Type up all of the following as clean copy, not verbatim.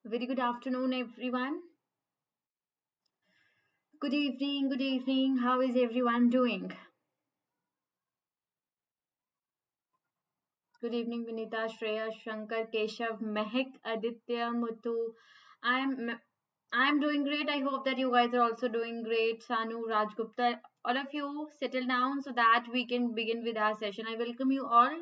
Very good afternoon, everyone. Good evening, good evening. How is everyone doing? Good evening, Vinita, Shreya, Shankar, Keshav, Mehak, Aditya, Muthu. I'm I'm doing great. I hope that you guys are also doing great. Sanu, Rajgupta, all of you settle down so that we can begin with our session. I welcome you all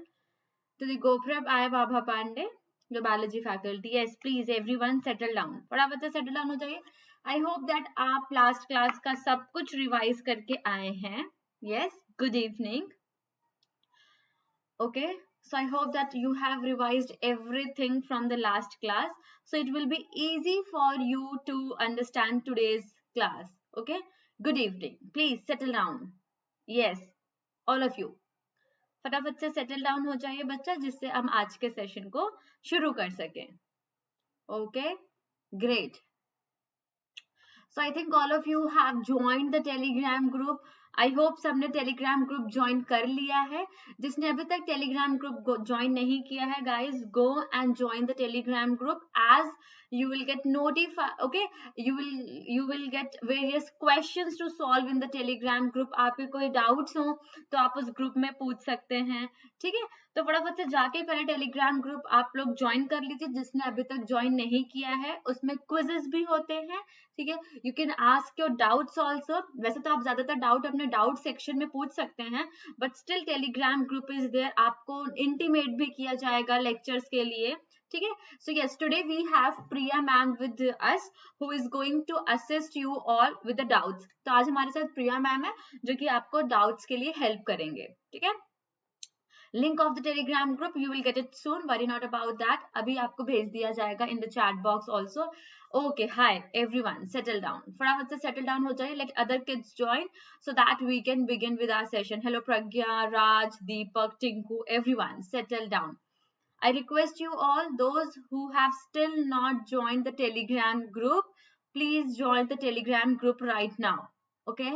to the GoPrep. I am Abha Pandey, the biology faculty. Yes, please everyone settle down. फटाफट से settle down हो जाइए. I hope that आप last class का सब कुछ revise करके आए हैं. Yes, good evening. Okay, so I hope that you have revised everything from the last class. So it will be easy for you to understand today's class. Okay, good evening. Please settle down. Yes, all of you. फटाफट से settle down हो जाइए बच्चा जिससे हम आज के session को शुरू कर सकें. Okay, great. So I think all of you have joined the Telegram group. I hope सबने टेलीग्राम ग्रुप ज्वाइन कर लिया है. जिसने अभी तक टेलीग्राम ग्रुप ज्वाइन नहीं किया है, guys go and join the Telegram group as you will get notified. Okay, you will get various questions to solve in the telegram group. आपके कोई doubts हो तो आप उस ग्रुप में पूछ सकते हैं. ठीक है, तो फटाफट से जाके पहले टेलीग्राम ग्रुप आप लोग ज्वाइन कर लीजिए. जिसने अभी तक ज्वाइन नहीं किया है उसमें क्विजेस भी होते हैं. ठीक है, you can ask your doubts also. वैसे तो आप ज्यादातर डाउट अपने डाउट सेक्शन में पूछ सकते हैं, but still Telegram group is there. आपको इंटीमेट भी किया जाएगा लेक्चर्स के लिए. ठीक है, so yes, today we have Priya ma'am with us who is going to assist you all with the doubts. तो आज हमारे साथ प्रिया मैम है जो कि आपको डाउट्स के लिए हेल्प करेंगे. ठीक है, link of the Telegram group you will get it soon. Worry not about that. अभी आपको भेज दिया जाएगा इन the chat box also. Okay, hi everyone, settle down. फटाफट से सेटल डाउन हो जाइए. Let other kids join so that we can begin with our session. Hello Pragya, Raj, Deepak, Tinku, everyone settle down. I request you all, those who have still not joined the Telegram group, please join the Telegram group right now. Okay?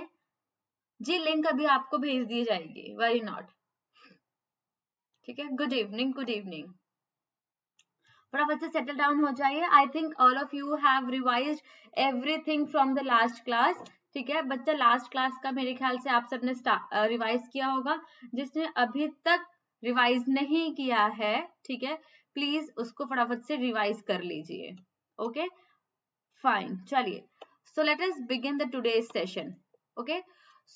Ji link अभी आपको भेज दी जाएगी. Worry not. ठीक है, good evening, good evening. फटाफट से settle down हो जाइए. आई think all of you have revised everything from the last class. ठीक है बच्चा, लास्ट क्लास का मेरे ख्याल से आप सबने रिवाइज किया होगा. जिसने अभी तक रिवाइज नहीं किया है, ठीक है, प्लीज उसको फटाफट से रिवाइज कर लीजिए. Okay, fine. चलिए, so let us begin the today's session. Okay,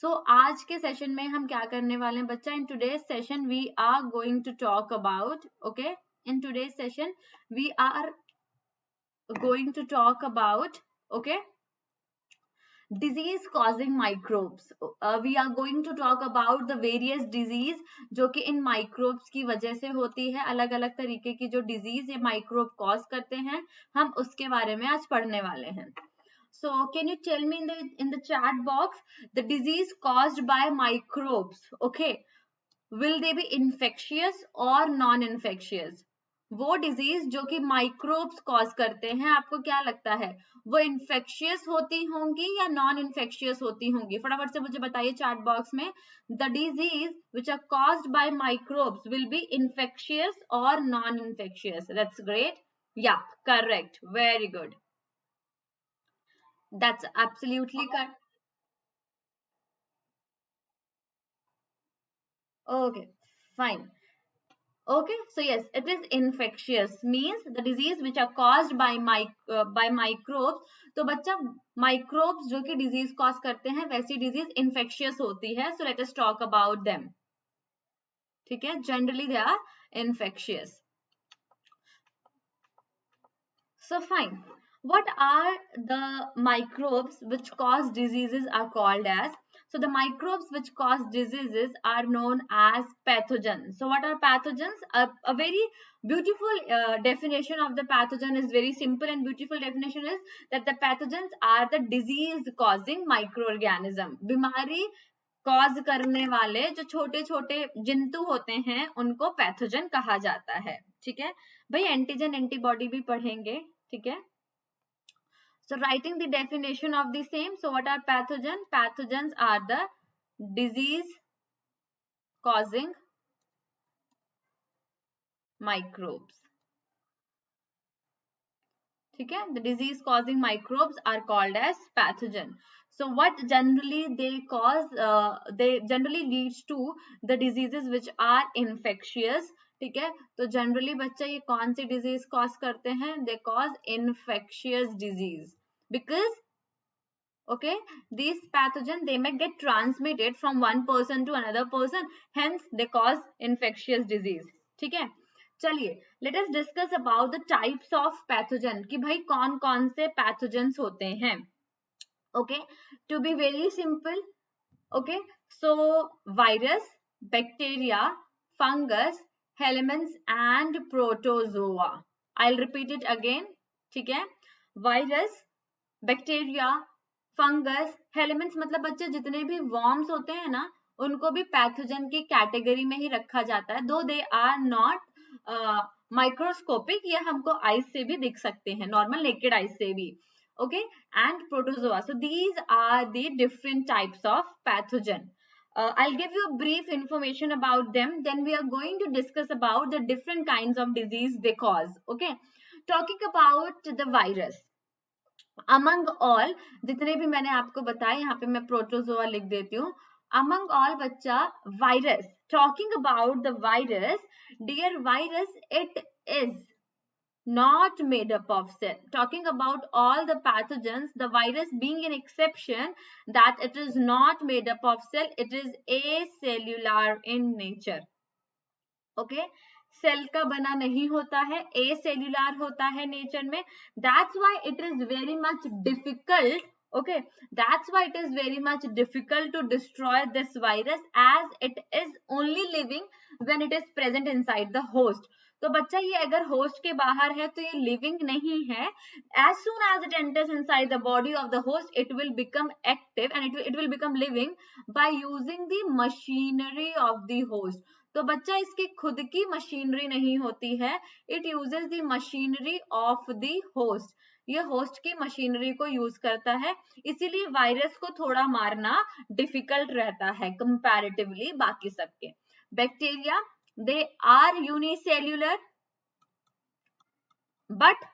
so आज के सेशन में हम क्या करने वाले हैं बच्चा? In today's session we are going to talk about, okay, in today's session we are going to talk about, okay, disease causing microbes. We are going to talk about the various disease जो कि इन microbes की वजह से होती है. अलग अलग तरीके की जो disease ये microbe cause करते हैं, हम उसके बारे में आज पढ़ने वाले हैं. So can you tell me in the chat box the disease caused by microbes, okay, will they be infectious or non-infectious? वो डिजीज जो कि माइक्रोब्स कॉज करते हैं, आपको क्या लगता है वो इन्फेक्शियस होती होंगी या नॉन इन्फेक्शियस होती होंगी? फटाफट से मुझे बताइए चैट बॉक्स में. The disease which are caused by microbes will be infectious और नॉन इन्फेक्शियस. That's great. या correct, very good, that's absolutely correct. Okay, fine. Okay, so yes, it is infectious, means the disease which are caused by microbes. तो बच्चा, microbes जो कि disease cause करते हैं, वैसी disease infectious होती है. So let us talk about them. ठीक है, generally they are infectious. So fine, what are the microbes which cause diseases are called as? So the microbes which cause diseases are known as pathogens. So what are pathogens? A very beautiful definition of the pathogen is very simple and beautiful definition is that the pathogens are the disease causing microorganism. बीमारी cause करने वाले जो छोटे छोटे जंतु होते हैं उनको पैथोजन कहा जाता है. ठीक है भाई, एंटीजन एंटीबॉडी भी पढ़ेंगे. ठीक है, so writing the definition of the same. So what are pathogen? Pathogens are the disease causing microbes. ठीक है, the disease causing microbes are called as pathogen. So what generally they cause, they generally leads to the diseases which are infectious. ठीक है, तो generally बच्चा ये कौन सी disease cause करते हैं? They cause infectious disease, because okay, these pathogen they may get transmitted from one person to another person, hence they cause infectious disease. ठीक है, चलिए let us discuss about the types of pathogen कि भाई कौन कौन से pathogens होते हैं. Okay, to be very simple, okay, so virus, bacteria, fungus, helminths and protozoa. I'll repeat it again. ठीक है, virus, bacteria, फंगस, हेलमेंट्स मतलब बच्चे जितने भी वॉर्म्स होते हैं ना, उनको भी पैथोजन की कैटेगरी में ही रखा जाता है, दो दे आर नॉट माइक्रोस्कोपिक, ये हमको आईज से भी दिख सकते हैं, नॉर्मल नेकेड आईज से भी. Okay, and protozoa. So these are the different types of pathogen. I'll give you a brief information about them, then we are going to discuss about the different kinds of disease they cause. Okay, talking about the virus, among all, जितने भी मैंने आपको बताए, यहाँ पे मैं protozoa लिख देती हूँ. among all बच्चा, virus, talking about the virus, dear virus, it is not made up of cell. Talking about all the pathogens, the virus being an exception, that it is not made up of cell, it is acellular in nature. Okay, cell का बना नहीं होता है, ए cellular होता है nature में. That's why it is very much difficult. Okay, that's why it is very much difficult to destroy this virus, as it is only living when it is present inside the host. तो बच्चा ये अगर host के बाहर है तो ये living नहीं है. as soon as it enters inside the body of the host, it will become active and it will become living by using the machinery of the host. तो बच्चा इसकी खुद की मशीनरी नहीं होती है, it uses the machinery of the host. ये host की मशीनरी को यूज करता है, इसीलिए वायरस को थोड़ा मारना डिफिकल्ट रहता है कंपैरेटिवली बाकी सबके. Bacteria, they are unicellular but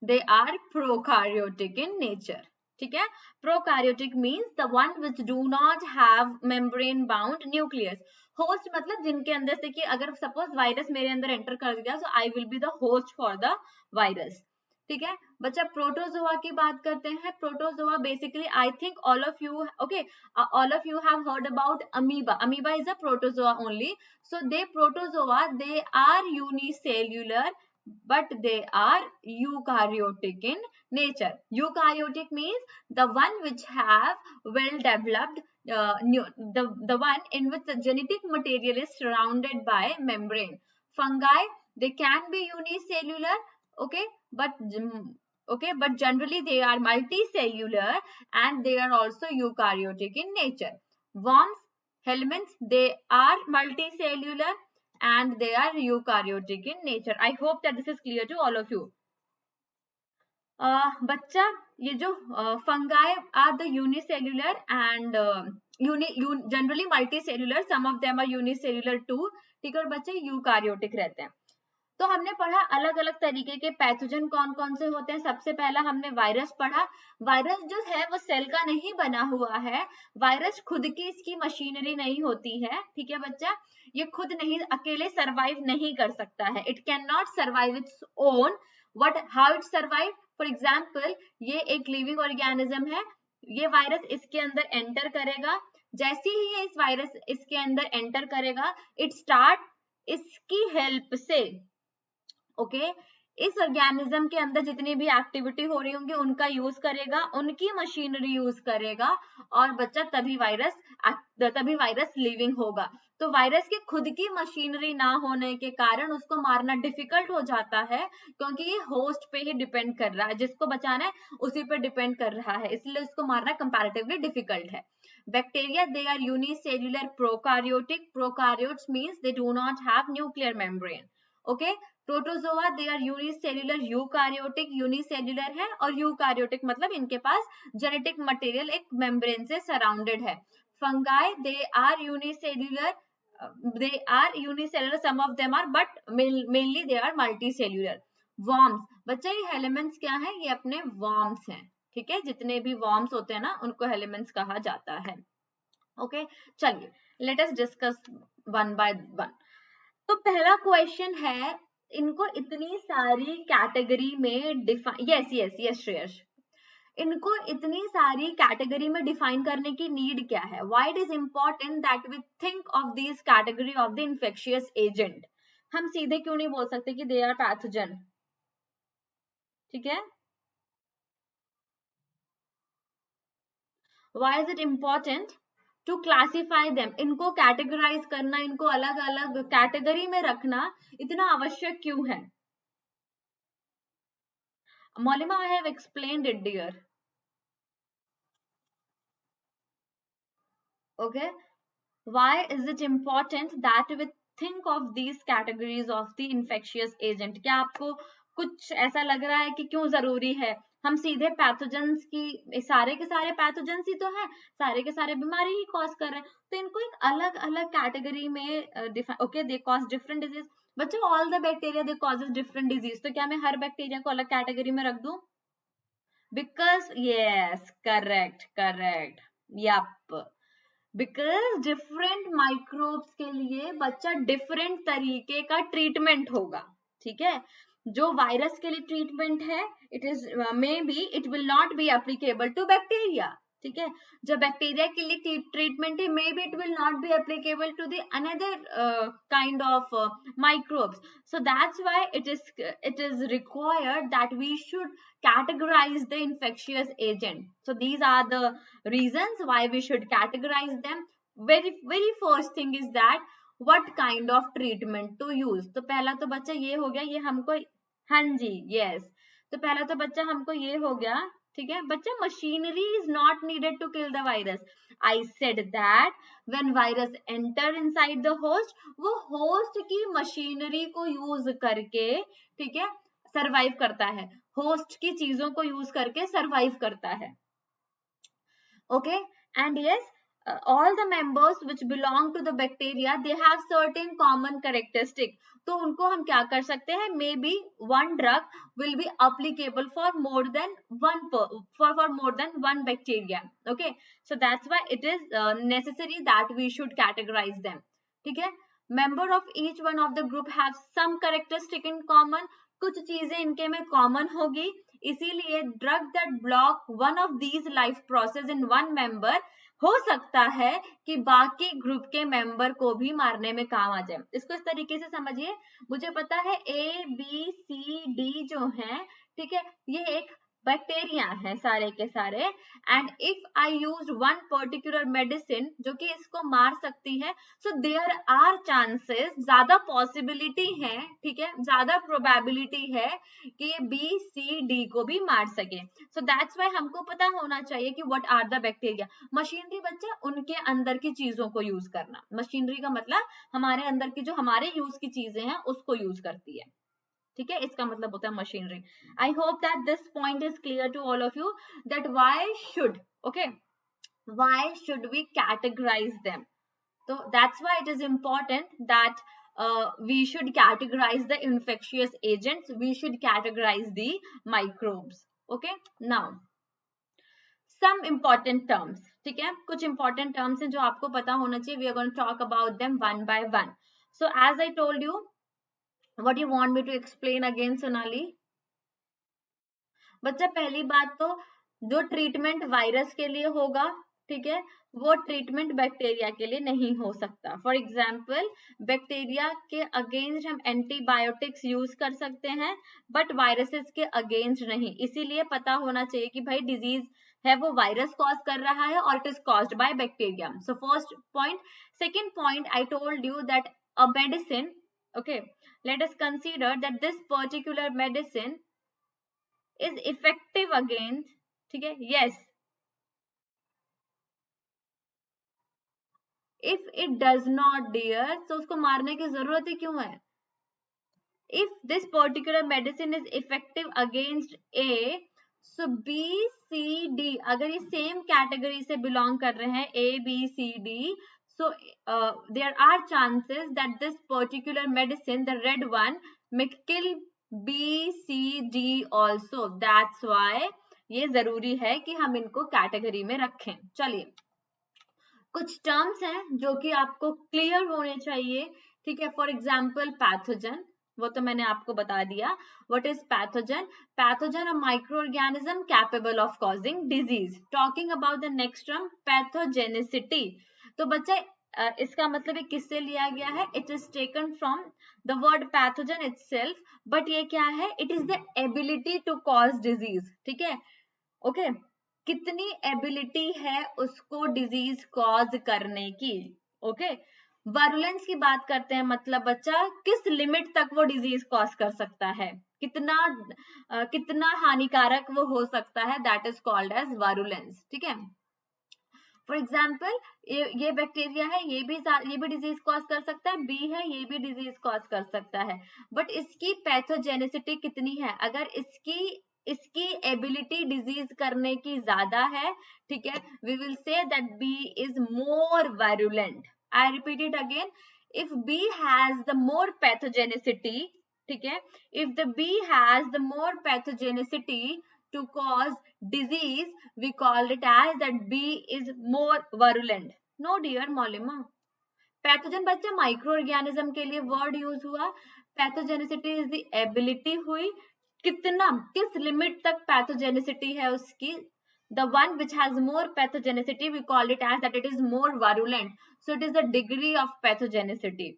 they are prokaryotic in nature. ठीक है, prokaryotic means the one which do not have membrane bound nucleus. Host मतलब जिनके अंदर से कि अगर सपोज वायरस मेरे अंदर एंटर कर गया, so I will be the host for the virus. ठीक है बच्चा, प्रोटोजोआ की बात करते हैं. Protozoa basically, I think all of you, okay, all of you have heard about amoeba. Amoeba is a protozoa only. So they protozoa, they are unicellular but they are eukaryotic in nature. Eukaryotic means the one which have well developed, the one in which the genetic material is surrounded by membrane. Fungi, they can be unicellular, okay, but generally they are multicellular and they are also eukaryotic in nature. Worms, helminths, they are multicellular and they are eukaryotic in nature. I hope that this is clear to all of you. बच्चा, ये जो fungi are the unicellular and generally multicellular, some of them are unicellular too. ठीक है, और बच्चे eukaryotic रहते हैं. तो हमने पढ़ा अलग अलग तरीके के पैथोजन कौन कौन से होते हैं. सबसे पहला हमने वायरस पढ़ा. वायरस जो है वो सेल का नहीं बना हुआ है. वायरस खुद की इसकी मशीनरी नहीं होती है. ठीक है बच्चा, ये खुद नहीं अकेले सरवाइव नहीं कर सकता है. It can not survive its own. How it survive? For example, ये एक लिविंग ऑर्गेनिज्म है, ये वायरस इसके अंदर एंटर करेगा. जैसे ही ये इस वायरस इसके अंदर एंटर करेगा, इट स्टार्ट इसकी हेल्प से, ओके, इस ऑर्गेनिज्म के अंदर जितनी भी एक्टिविटी हो रही होंगी उनका यूज करेगा, उनकी मशीनरी यूज करेगा, और बच्चा तभी वायरस लिविंग होगा. तो वायरस की खुद की मशीनरी ना होने के कारण उसको मारना डिफिकल्ट हो जाता है, क्योंकि ये होस्ट पे ही डिपेंड कर रहा है, जिसको बचाना है उसी पे डिपेंड कर रहा है, इसलिए उसको मारना कंपैरेटिवली डिफिकल्ट है. Bacteria, they are unicellular prokaryotic. Prokaryotes means they do not have nuclear membrane. Okay, protozoa, they are unicellular. Eukaryotic unicellular है, और यूकार्योटिक मतलब इनके पास जेनेटिक मटेरियल एक मेम्ब्रेन से सराउंडेड है. Fungi, they are unicellular. They are unicellular, some of them are, but mainly they are multicellular. Worms, बच्चा ये हेलेमेंट्स क्या है, ये अपने वर्म्स हैं, ठीक है, जितने भी वर्म्स होते हैं ना उनको हेलेमेंट्स कहा जाता है। ओके, चलिए let us discuss one by one. तो पहला क्वेश्चन है, इनको इतनी सारी कैटेगरी में define, yes yes yes Shreyas, इनको इतनी सारी कैटेगरी में डिफाइन करने की नीड क्या है? Why it is important that we think of this category of the infectious agent? हम सीधे क्यों नहीं बोल सकते कि दे आर पैथोजन? ठीक है, why is it important to classify them? इनको कैटेगराइज करना, इनको अलग अलग कैटेगरी में रखना इतना आवश्यक क्यों है? Moulima, I have explained it dear. Okay, why is it important that we think of these categories of the infectious agent? क्या आपको कुछ ऐसा लग रहा है कि क्यों जरूरी है? हम सीधे पैथोजेंस की, सारे के सारे पैथोजेंस ही तो है, सारे के सारे बीमारी ही कॉज कर रहे हैं, तो इनको एक अलग अलग कैटेगरी में define, okay, they cause different disease. बच्चों, all the bacteria they causes different disease, तो क्या मैं हर बैक्टीरिया को अलग कैटेगरी में रख दूं? Because yes, correct correct, yup, because different microbes के लिए बच्चा डिफरेंट तरीके का ट्रीटमेंट होगा, ठीक है। जो वायरस के लिए ट्रीटमेंट है, it is may be it will not be applicable to bacteria, ठीक है। जो बैक्टीरिया के लिए ट्रीटमेंट है, may be it will not be applicable to the another kind of microbes. So that's why it is required that we should categorize the infectious agent. So these are the reasons why we should categorize them. Very first thing is that what kind of treatment to use. तो पहला तो बच्चा ये हो गया, ये हमको, हाँ जी, yes, तो पहला तो बच्चा हमको ये हो गया, ठीक है बच्चा, machinery is not needed to kill the virus. I said that when virus enter inside the host, वो होस्ट की मशीनरी को यूज करके, ठीक है, सरवाइव करता है, होस्ट की चीजों को यूज करके सरवाइव करता है। Okay, and yes, all the members which belong to the bacteria, they have certain common characteristic. तो उनको हम क्या कर सकते हैं, may be one drug will be applicable for more than one bacteria. Okay, so that's why it is necessary that we should categorize them. ठीक है, member of each one of the group have some characteristic in common. कुछ चीजें इनके में common होगी, इसीलिए drug that block one of these life process in one member, हो सकता है कि बाकी ग्रुप के मेंबर को भी मारने में काम आ जाए। इसको इस तरीके से समझिए, मुझे पता है ए बी सी डी जो हैं, ठीक है, ये एक बैक्टीरिया है सारे के सारे, and if I use one particular medicine जो कि इसको मार सकती है, सो देयर आर चांसेस, ज्यादा पॉसिबिलिटी है, ठीक है, ज्यादा प्रोबेबिलिटी है कि ये बी सी डी को भी मार सके। सो दैट्स वाई हमको पता होना चाहिए कि what are the bacteria. Machinery बच्चा उनके अंदर की चीजों को यूज करना, मशीनरी का मतलब हमारे अंदर की जो हमारे यूज की चीजें हैं उसको यूज करती है, ठीक है, इसका मतलब होता है machinery. I hope that this point is clear to all of you, that why should, okay, why should we categorize them? So that's why it is important that we should categorize the infectious agents, we should categorize the microbes. Okay, now some important terms, ठीक है, कुछ important terms हैं जो आपको पता होना चाहिए, we are going to talk about them one by one. So as I told you, what you want me to explain again, Sonali? बच्चा, पहली बात तो जो ट्रीटमेंट वायरस के लिए होगा, ठीक है, वो ट्रीटमेंट बैक्टीरिया के लिए नहीं हो सकता। फॉर एग्जाम्पल, बैक्टीरिया के अगेंस्ट हम एंटीबायोटिक्स यूज कर सकते हैं, बट वायरसेस के अगेंस्ट नहीं। इसीलिए पता होना चाहिए कि भाई डिजीज है वो वायरस कॉज कर रहा है और it is caused by bacteria. So first point. Second point, I told you that a medicine, okay, let us consider that this particular medicine is effective against, ठीक है, yes, if it does not dear, तो उसको मारने की जरूरत ही क्यों है? if this particular medicine is effective against A, so B C D अगर ये same category से belong कर रहे हैं, A B C D, so there are chances that this particular medicine, the red one, may kill B, C, D also. That's why ये जरूरी है कि हम इनको कैटेगरी में रखें. चलिए, कुछ टर्म्स हैं जो कि आपको क्लियर होने चाहिए. ठीक है, फॉर एग्जाम्पल पैथोजन, वो तो मैंने आपको बता दिया. What is pathogen? Pathogen a microorganism capable of causing disease. Talking about the next term pathogenicity. तो बच्चे इसका मतलब ये किससे लिया गया है? It is taken from the word pathogen itself. But ये क्या है? It is the ability to cause disease. ठीक है, ओके. कितनी एबिलिटी है उसको डिजीज कॉज करने की. ओके, वायरुलेंस की बात करते हैं, मतलब बच्चा किस लिमिट तक वो डिजीज कॉज कर सकता है, कितना हानिकारक वो हो सकता है. That is called as virulence. ठीक है, फॉर एग्जाम्पल ये बैक्टीरिया है, ये भी डिजीज कॉज कर सकता है. बी है, ये भी डिजीज कॉज कर सकता है. बट इसकी पैथोजेनिसिटी कितनी है? अगर इसकी एबिलिटी डिजीज करने की ज्यादा है, ठीक है, we will say that B is more virulent. I repeat it again. If B has the more pathogenicity, ठीक है, if the B has the more pathogenicity to cause disease, we call it as that B is more virulent. No dear Molima. Pathogen बच्चा micro organism के लिए word use हुआ. Pathogenicity is the ability हुई, किस limit तक pathogenicity है उसकी. The one which has more pathogenicity, we call it as that it is more virulent. So it is the degree of pathogenicity.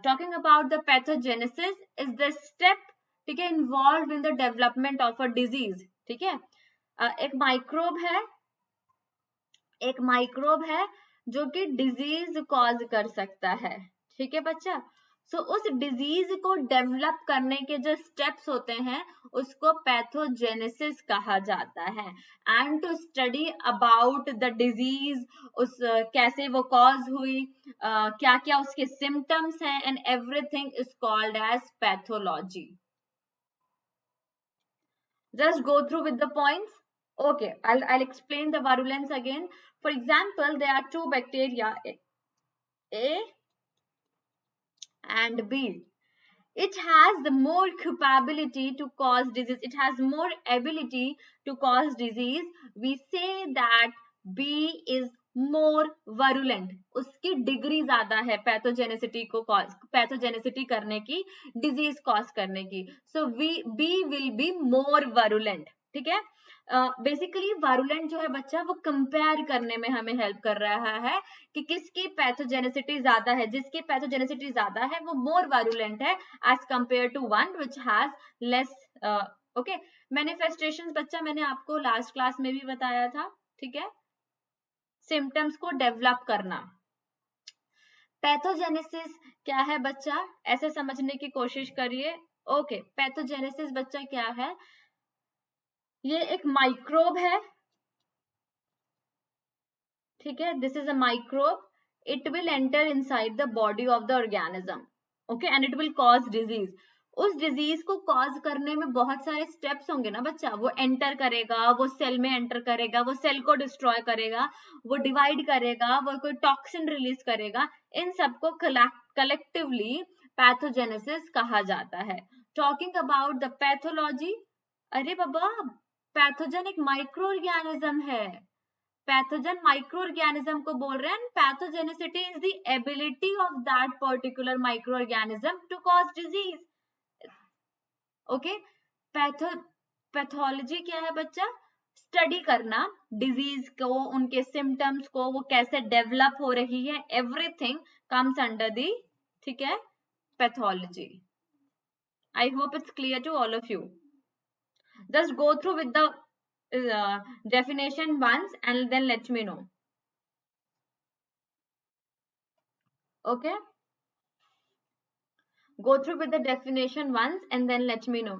Talking about the pathogenesis is the step, ठीक है, involve in the development of a disease. ठीक है, एक microbe है जो कि disease cause कर सकता है. ठीक है बच्चा, सो उस डिजीज को डेवलप करने के जो स्टेप्स होते हैं उसको पैथोजेनेसिस कहा जाता है. And to study about the disease, उस कैसे वो कॉज हुई, क्या क्या उसके सिम्टम्स हैं, and everything is called as pathology. Just go through with the points. Okay, I'll explain the virulence again. For example, there are two bacteria, A and B. It has the more capability to cause disease. It has more ability to cause disease. We say that B is more virulent. उसकी degree ज्यादा है pathogenicity करने की, disease cause करने की. सो B will be more virulent. ठीक है, basically virulent जो है बच्चा वो कंपेयर करने में हमें हेल्प कर रहा है कि किसकी पैथोजेनिसिटी ज्यादा है. जिसकी पैथोजेनिसिटी ज्यादा है वो मोर वायरुलेंट है as compare to one which has less. Okay, manifestations बच्चा मैंने आपको लास्ट क्लास में भी बताया था. ठीक है, सिम्टम्स को डेवलप करना. पैथोजेनेसिस क्या है बच्चा, ऐसे समझने की कोशिश करिए. ओके, पैथोजेनेसिस बच्चा क्या है? ये एक माइक्रोब है. ठीक है, this is a microbe. It will enter inside the body of the organism. Okay, and it will cause disease. उस डिजीज को कॉज करने में बहुत सारे स्टेप्स होंगे ना बच्चा. वो एंटर करेगा, वो सेल में एंटर करेगा, वो सेल को डिस्ट्रॉय करेगा, वो डिवाइड करेगा, वो कोई टॉक्सिन रिलीज करेगा. इन सबको कलेक्टिवली पैथोजेनेसिस कहा जाता है. टॉकिंग अबाउट द पैथोलॉजी, अरे बाबा, पैथोजन एक माइक्रो ऑर्गेनिज्म है. पैथोजन माइक्रो ऑर्गेनिज्म को बोल रहे हैं. Pathogenicity is the ability of that particular microorganism to cause disease. Okay, pathology क्या है बच्चा? स्टडी करना डिजीज को, उनके सिम्टम्स को, वो कैसे डेवलप हो रही है. एवरीथिंग कम्स अंडर दी, ठीक है, pathology. I hope it's clear to all of you. Just go through with the definition once and then let me know. Okay, go through with the definition once and then let me know.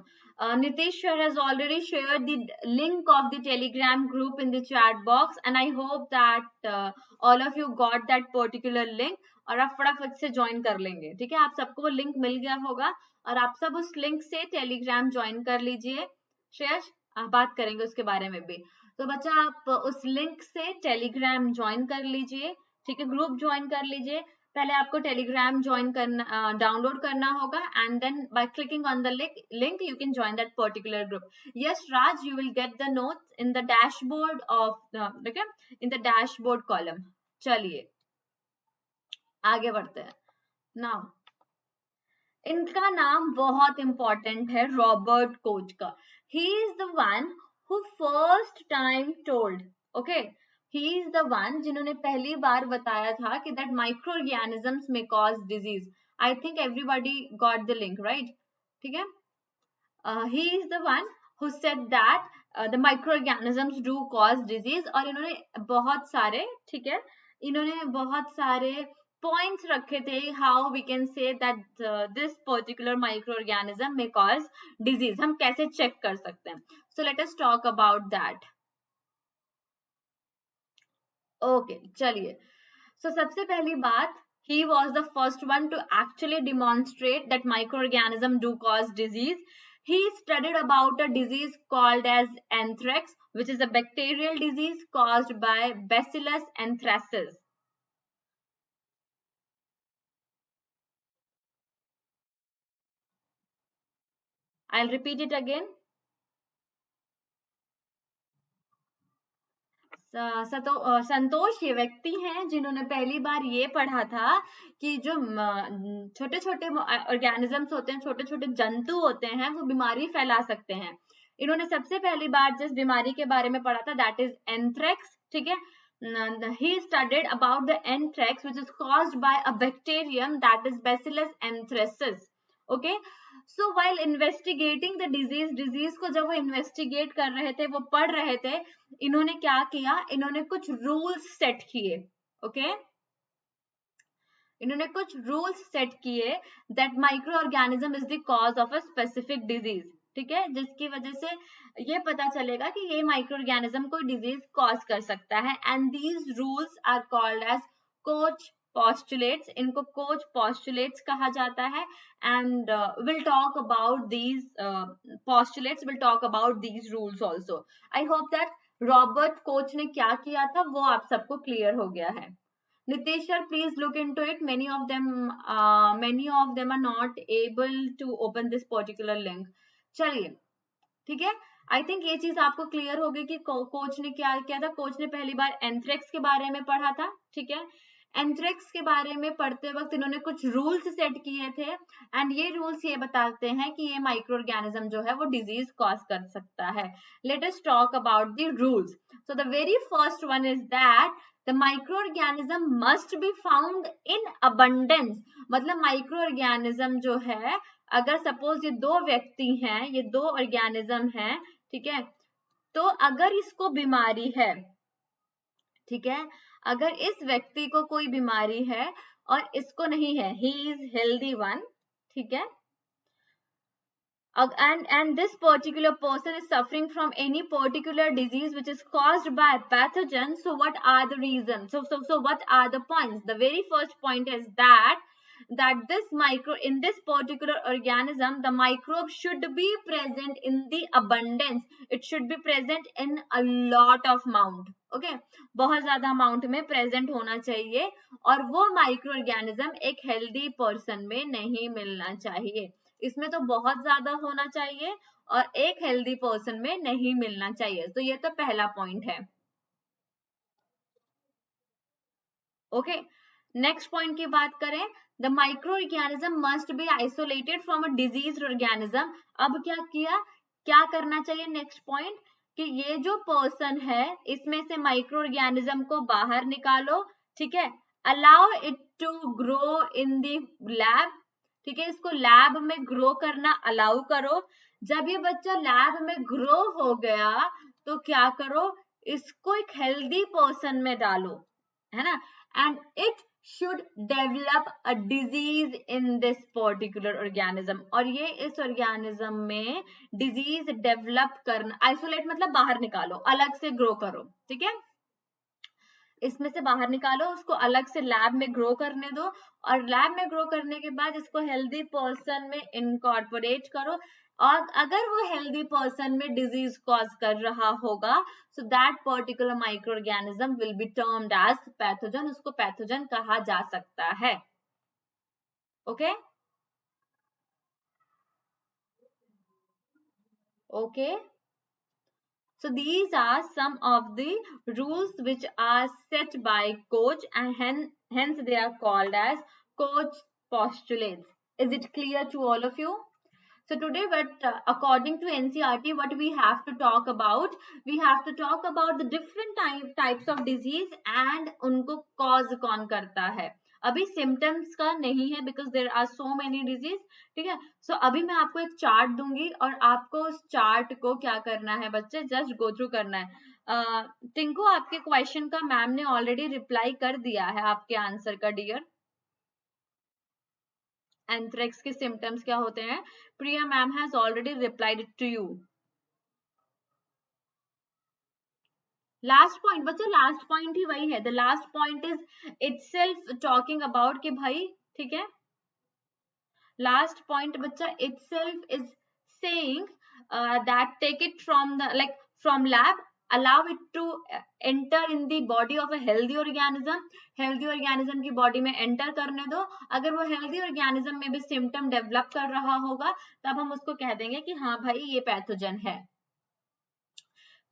Nitish has already shared the link of the Telegram group in the chat box and I hope that all of you got that particular link. और आप फटाफट से join कर लेंगे. ठीक है, आप सबको वो लिंक मिल गया होगा और आप सब उस लिंक से टेलीग्राम ज्वाइन कर लीजिए. श्रेयस, बात करेंगे उसके बारे में भी. तो बच्चा आप उस लिंक से टेलीग्राम ज्वाइन कर लीजिए. ठीक है, ग्रुप ज्वाइन कर लीजिए. पहले आपको टेलीग्राम ज्वाइन करना, डाउनलोड करना होगा, and then by clicking on the link you can join that particular group. Yes Raj, you will get the notes in the dashboard of okay, in the dashboard column. चलिए आगे बढ़ते हैं. Now इनका नाम बहुत इंपॉर्टेंट है, रॉबर्ट कोच का. He is the one who first time told, okay, he is the one जिन्होंने पहली बार बताया था कि दैट माइक्रो ऑर्गेनिजम्स में cause disease. I think everybody got the link right. ठीक है, he is the one who said that the micro organisms do cause disease. और इन्होंने बहुत सारे, ठीक है, इन्होंने बहुत सारे points रखे थे, how we can say that this particular microorganism may cause disease. हम कैसे चेक कर सकते हैं? So let us talk about that. Okay, चलिए. So सबसे पहली बात, he was the first one to actually demonstrate that microorganism do cause disease. He studied about a disease called as anthrax, which is a bacterial disease caused by Bacillus anthracis. I'll repeat it again. संतोष ये व्यक्ति हैं जिन्होंने पहली बार ये पढ़ा था कि जो छोटे छोटे ऑर्गेनिजम्स होते हैं, छोटे छोटे जंतु होते हैं, वो बीमारी फैला सकते हैं. इन्होंने सबसे पहली बार जिस बीमारी के बारे में पढ़ा था दैट इज एंथ्रेक्स. ठीक है, he studied about the anthrax which is caused by a bacterium that is Bacillus anthracis. Okay, so while investigating the disease को जब वो investigate कर रहे थे, वो पढ़ रहे थे, इन्होंने क्या किया, इन्होंने कुछ रूल्स सेट किए. ओके, इन्होंने कुछ रूल्स सेट किए that micro organism is the cause of a specific disease. ठीक है, जिसकी वजह से ये पता चलेगा कि ये माइक्रो ऑर्गेनिज्म कोई डिजीज कॉज कर सकता है. And these rules are called as Koch postulates. इनको कोच postulates कहा जाता है. And we'll talk about these postulates, we'll talk about these rules also. I hope that Robert Koch ने क्या किया था वो आप सबको क्लियर हो गया है. Nitish sir, please look into it. Many of them are not able to open this particular link. चलिए, ठीक है, आई थिंक ये चीज आपको क्लियर हो गई कि कोच ने क्या किया था. कोच ने पहली बार एंथ्रेक्स के बारे में पढ़ा था. ठीक है, एंथ्रेक्स के बारे में पढ़ते वक्त इन्होंने कुछ रूल्स सेट किए थे, एंड ये रूल्स ये बताते हैं कि ये माइक्रो ऑर्गेनिज्म जो है वो डिजीज कॉज कर सकता है. Let us talk about the rules. So the very first one is that the micro organism must be found in abundance. मतलब माइक्रो ऑर्गेनिज्म जो है, अगर सपोज ये दो व्यक्ति हैं, ये दो ऑर्गेनिज्म हैं, ठीक है, तो अगर इसको बीमारी है, ठीक है, अगर इस व्यक्ति को कोई बीमारी है और इसको नहीं है, he is healthy one, ठीक है, and this particular person is suffering from any particular disease which is caused by pathogen. So what are the reasons? So what are the points? The very first point is that in this particular organism, the microbe should be present in the abundance. It should be present in a lot of amount. Okay, बहुत ज्यादा amount में present होना चाहिए, और वो micro organism एक healthy person में नहीं मिलना चाहिए. इसमें तो बहुत ज्यादा होना चाहिए और एक हेल्दी पर्सन में नहीं मिलना चाहिए. तो ये तो पहला पॉइंट है. ओके, नेक्स्ट पॉइंट की बात करें, the micro organism must be isolated from a disease organism. अब क्या करना चाहिए, नेक्स्ट पॉइंट, कि ये जो पर्सन है इसमें से माइक्रो ऑर्गेनिज्म को बाहर निकालो. ठीक है, allow it to grow in the lab. ठीक है, इसको लैब में ग्रो करना अलाउ करो. जब ये बच्चा लैब में ग्रो हो गया तो क्या करो, इसको एक हेल्दी पर्सन में डालो, है ना, and it should develop a disease in this particular organism. और ये इस organism में disease develop करना, isolate मतलब बाहर निकालो, अलग से grow करो. ठीक है, इसमें से बाहर निकालो, उसको अलग से लैब में ग्रो करने दो, और लैब में ग्रो करने के बाद इसको हेल्दी पर्सन में इनकॉर्पोरेट करो, और अगर वो हेल्दी पर्सन में डिजीज कॉज कर रहा होगा, so that particular microorganism will be termed as pathogen, उसको पैथोजन कहा जा सकता है। Okay okay, so these are some of the rules which are set by Koch, and hence they are called as Koch postulates. Is it clear to all of you? So today, according to NCERT, what we have to talk about, we have to talk about the different types of disease and उनको cause कौन करता है। अभी symptoms का नहीं है because there are so many disease, ठीक है। So अभी मैं आपको एक चार्ट दूंगी और आपको उस चार्ट को क्या करना है बच्चे, जस्ट गो थ्रू करना है। टिंकू, आपके क्वेश्चन का मैम ने ऑलरेडी रिप्लाई कर दिया है आपके आंसर का डियर। एंथ्रेक्स के सिम्टम्स क्या होते हैं? Priya ma'am has already replied to you. Last point बच्चा, लास्ट पॉइंट ही वही है। The last point is itself talking about कि भाई, ठीक है, लास्ट पॉइंट बच्चा itself is saying that take it from the like from lab, allow it to enter in the body of a healthy organism, healthy organism की body में enter करने दो। अगर वो हेल्दी ऑर्गेनिज्म में भी सिम्टम डेवलप कर रहा होगा तब हम उसको कह देंगे कि हाँ भाई ये पैथोजन है।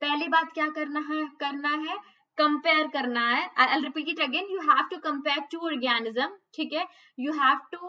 पहली बात क्या करना है कंपेयर करना है। I'll repeat it again, you have to compare two organism, ठीक है, you have to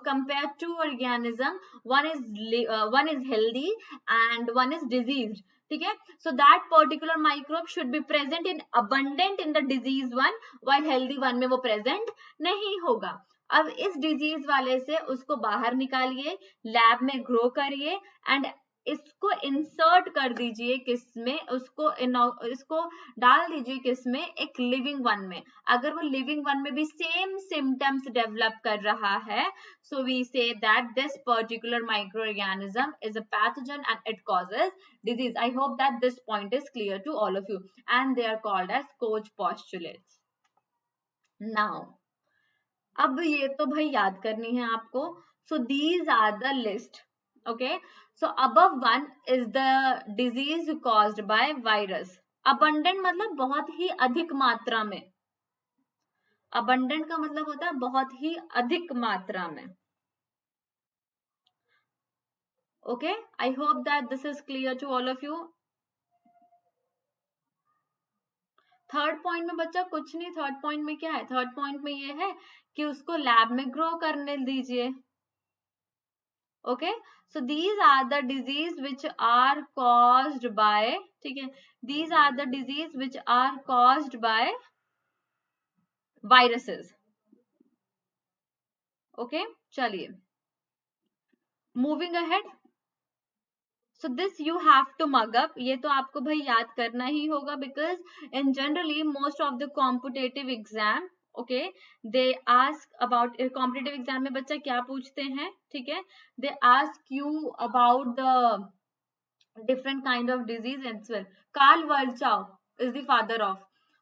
compare two organism, one is healthy and one is diseased, ठीक है। So that particular microbe should be present in abundant in the disease one, while healthy one में वो present नहीं होगा। अब इस डिजीज वाले से उसको बाहर निकालिए, लैब में ग्रो करिए एंड इसको इंसर्ट कर दीजिए किसमें, इसको डाल दीजिए किसमें, एक लिविंग वन में। अगर वो लिविंग वन में भी सेम सिम्टम्स डेवलप कर रहा है, so we say that this particular microorganism is a pathogen and it causes disease. I hope that this point is clear to all of you, and they are called as Koch postulates. Now, अब ये तो भाई याद करनी है आपको। So these are the list. Okay, so above one is the disease caused by virus. Abundant मतलब बहुत ही अधिक मात्रा में। Abundant का मतलब होता है बहुत ही अधिक मात्रा में। Okay, I hope that this is clear to all of you. Third point में बच्चा कुछ नहीं, थर्ड पॉइंट में क्या है, थर्ड पॉइंट में ये है कि उसको लैब में ग्रो करने दीजिए। Okay, so these are the disease which are caused by, ठीक है, these are the disease which are caused by viruses. Okay, चलिए moving ahead. So this you have to mug up. ये तो आपको भाई याद करना ही होगा because in generally most of the competitive exam, okay, they ask about competitive exam में बच्चा क्या पूछते हैं, ठीक है, they ask you about the different kind of disease as well. Carl Virchow is the father of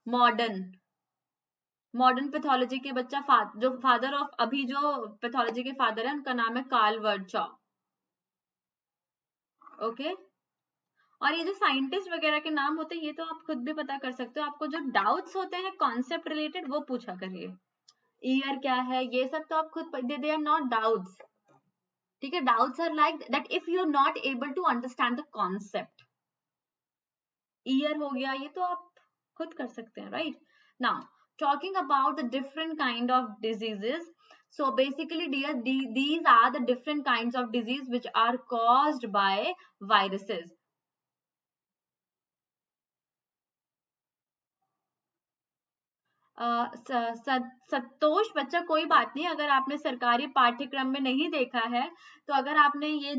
modern pathology के बच्चा जो फादर ऑफ अभी जो पैथोलॉजी के फादर है उनका नाम है कार्ल वर्चॉव। ओके, और ये जो साइंटिस्ट वगैरह के नाम होते हैं ये तो आप खुद भी पता कर सकते हो। आपको जो डाउट्स होते हैं कॉन्सेप्ट रिलेटेड वो पूछा करिए, ईयर क्या है ये सब तो आप खुद, दे आर नॉट डाउट्स, ठीक है। Doubts are like that if you are not able to understand the concept. Year हो गया ये तो आप खुद कर सकते हैं, right. Now talking about the different kind of diseases, so basically dear, these are the different kinds of disease which are caused by viruses. संतोष बच्चा कोई बात नहीं, अगर आपने सरकारी पाठ्यक्रम में नहीं देखा है तो अगर आपने ये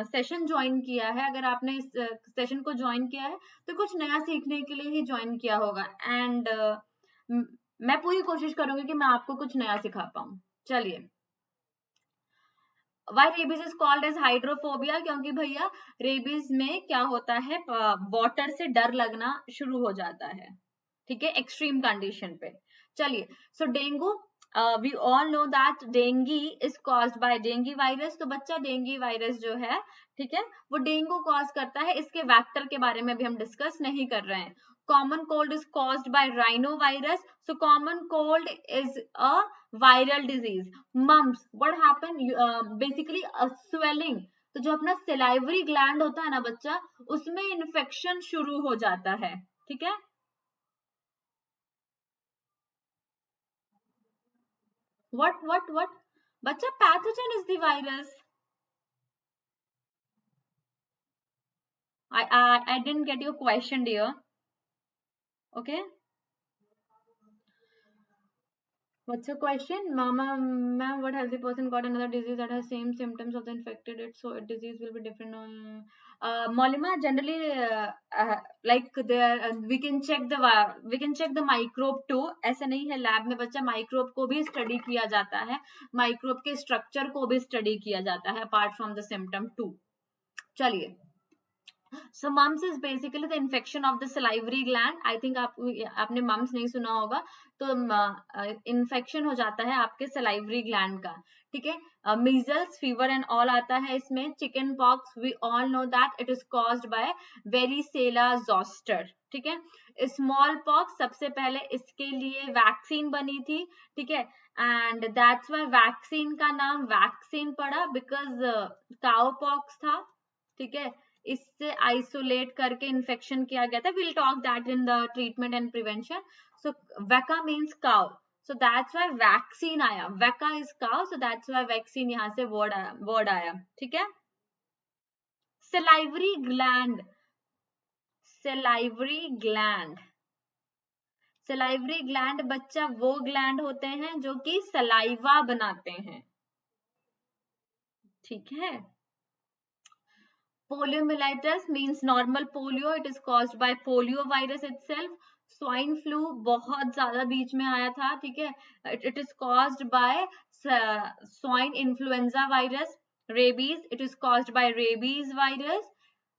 सेशन ज्वाइन किया है, अगर आपने इस सेशन को ज्वाइन किया है तो कुछ नया सीखने के लिए ही ज्वाइन किया होगा। एंड मैं पूरी कोशिश करूंगी कि मैं आपको कुछ नया सिखा पाऊं। चलिए, why rabies is called as hydrophobia, क्योंकि भैया रेबीज में क्या होता है, वाटर से डर लगना शुरू हो जाता है। ठीक है, एक्सट्रीम कंडीशन पे। चलिए, so dengue, we all know that dengue is caused by dengue virus. तो बच्चा डेंगी वायरस जो है, ठीक है, वो डेंगू कॉज करता है। इसके वेक्टर के बारे में भी हम डिस्कस नहीं कर रहे हैं। Common cold is caused by rhinovirus. So common cold is a viral disease. Mumps, what happen, basically swelling. तो जो अपना सेलाइवरी ग्लैंड होता है ना बच्चा, उसमें इन्फेक्शन शुरू हो जाता है, ठीक है। What? Bacha, pathogen is the virus. I didn't get your question, dear. Okay. What's your question? Mama, ma'am, what healthy person got another disease that has same symptoms of the infected it, so a disease will be different on Molima, generally like there we can check the microbe too. ऐसा नहीं है, lab में बच्चा microbe को भी study किया जाता है, माइक्रोब के स्ट्रक्चर को भी स्टडी किया जाता है apart from the symptom too. चलिए, so mumps is basically the infection of the salivary gland. I think आपने mumps नहीं सुना होगा, तो इन्फेक्शन हो जाता है आपके salivary gland का, ठीक है। measles, fever and all आता है इसमें। chicken pox, we all know that it is caused by varicella zoster, ठीक है। small pox, सबसे पहले इसके लिए वैक्सीन बनी थी, ठीक है, and that's why वैक्सीन का नाम वैक्सीन पड़ा, because cow pox था, ठीक है, इससे आइसोलेट करके इन्फेक्शन किया गया था। Will talk that in the treatment and prevention. So vacca means cow, so that's why vaccine आया। Vacca is cow, so that's why vaccine यहां से वर्ड आया, ठीक है। Salivary gland, salivary gland, salivary gland बच्चा वो ग्लैंड होते हैं जो कि सलाइवा बनाते हैं, ठीक है। Poliomyelitis means normal polio. It is caused by polio virus itself. Swine flu बहुत ज्यादा बीच में आया था, ठीक है। It is caused by swine influenza virus. Rabies, it is caused by rabies virus.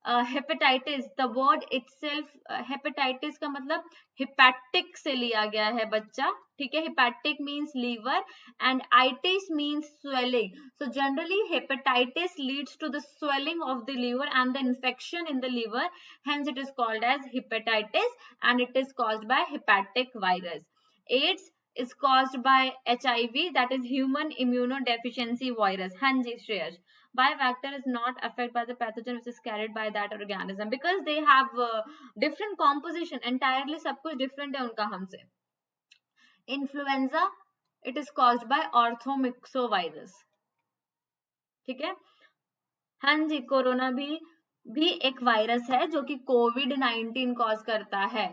Hepatitis, the word itself, hepatitis का मतलब hepatic से लिया गया है बच्चा, ठीक है। Hepatic means liver and itis means swelling. So generally hepatitis leads to the swelling of the liver and the infection in the liver, hence it is called as hepatitis and it is caused by hepatic virus. AIDS is caused by HIV, that is human immunodeficiency virus. हाँ जी Shreyas, by vector is not affected by the pathogen which is carried by that organism because they have different composition, entirely सब कुछ different है उनका हमसे। Influenza, it is caused by orthomyxovirus, ठीक है। हाँ जी, corona भी एक वायरस है जो कि COVID-19 कॉज करता है।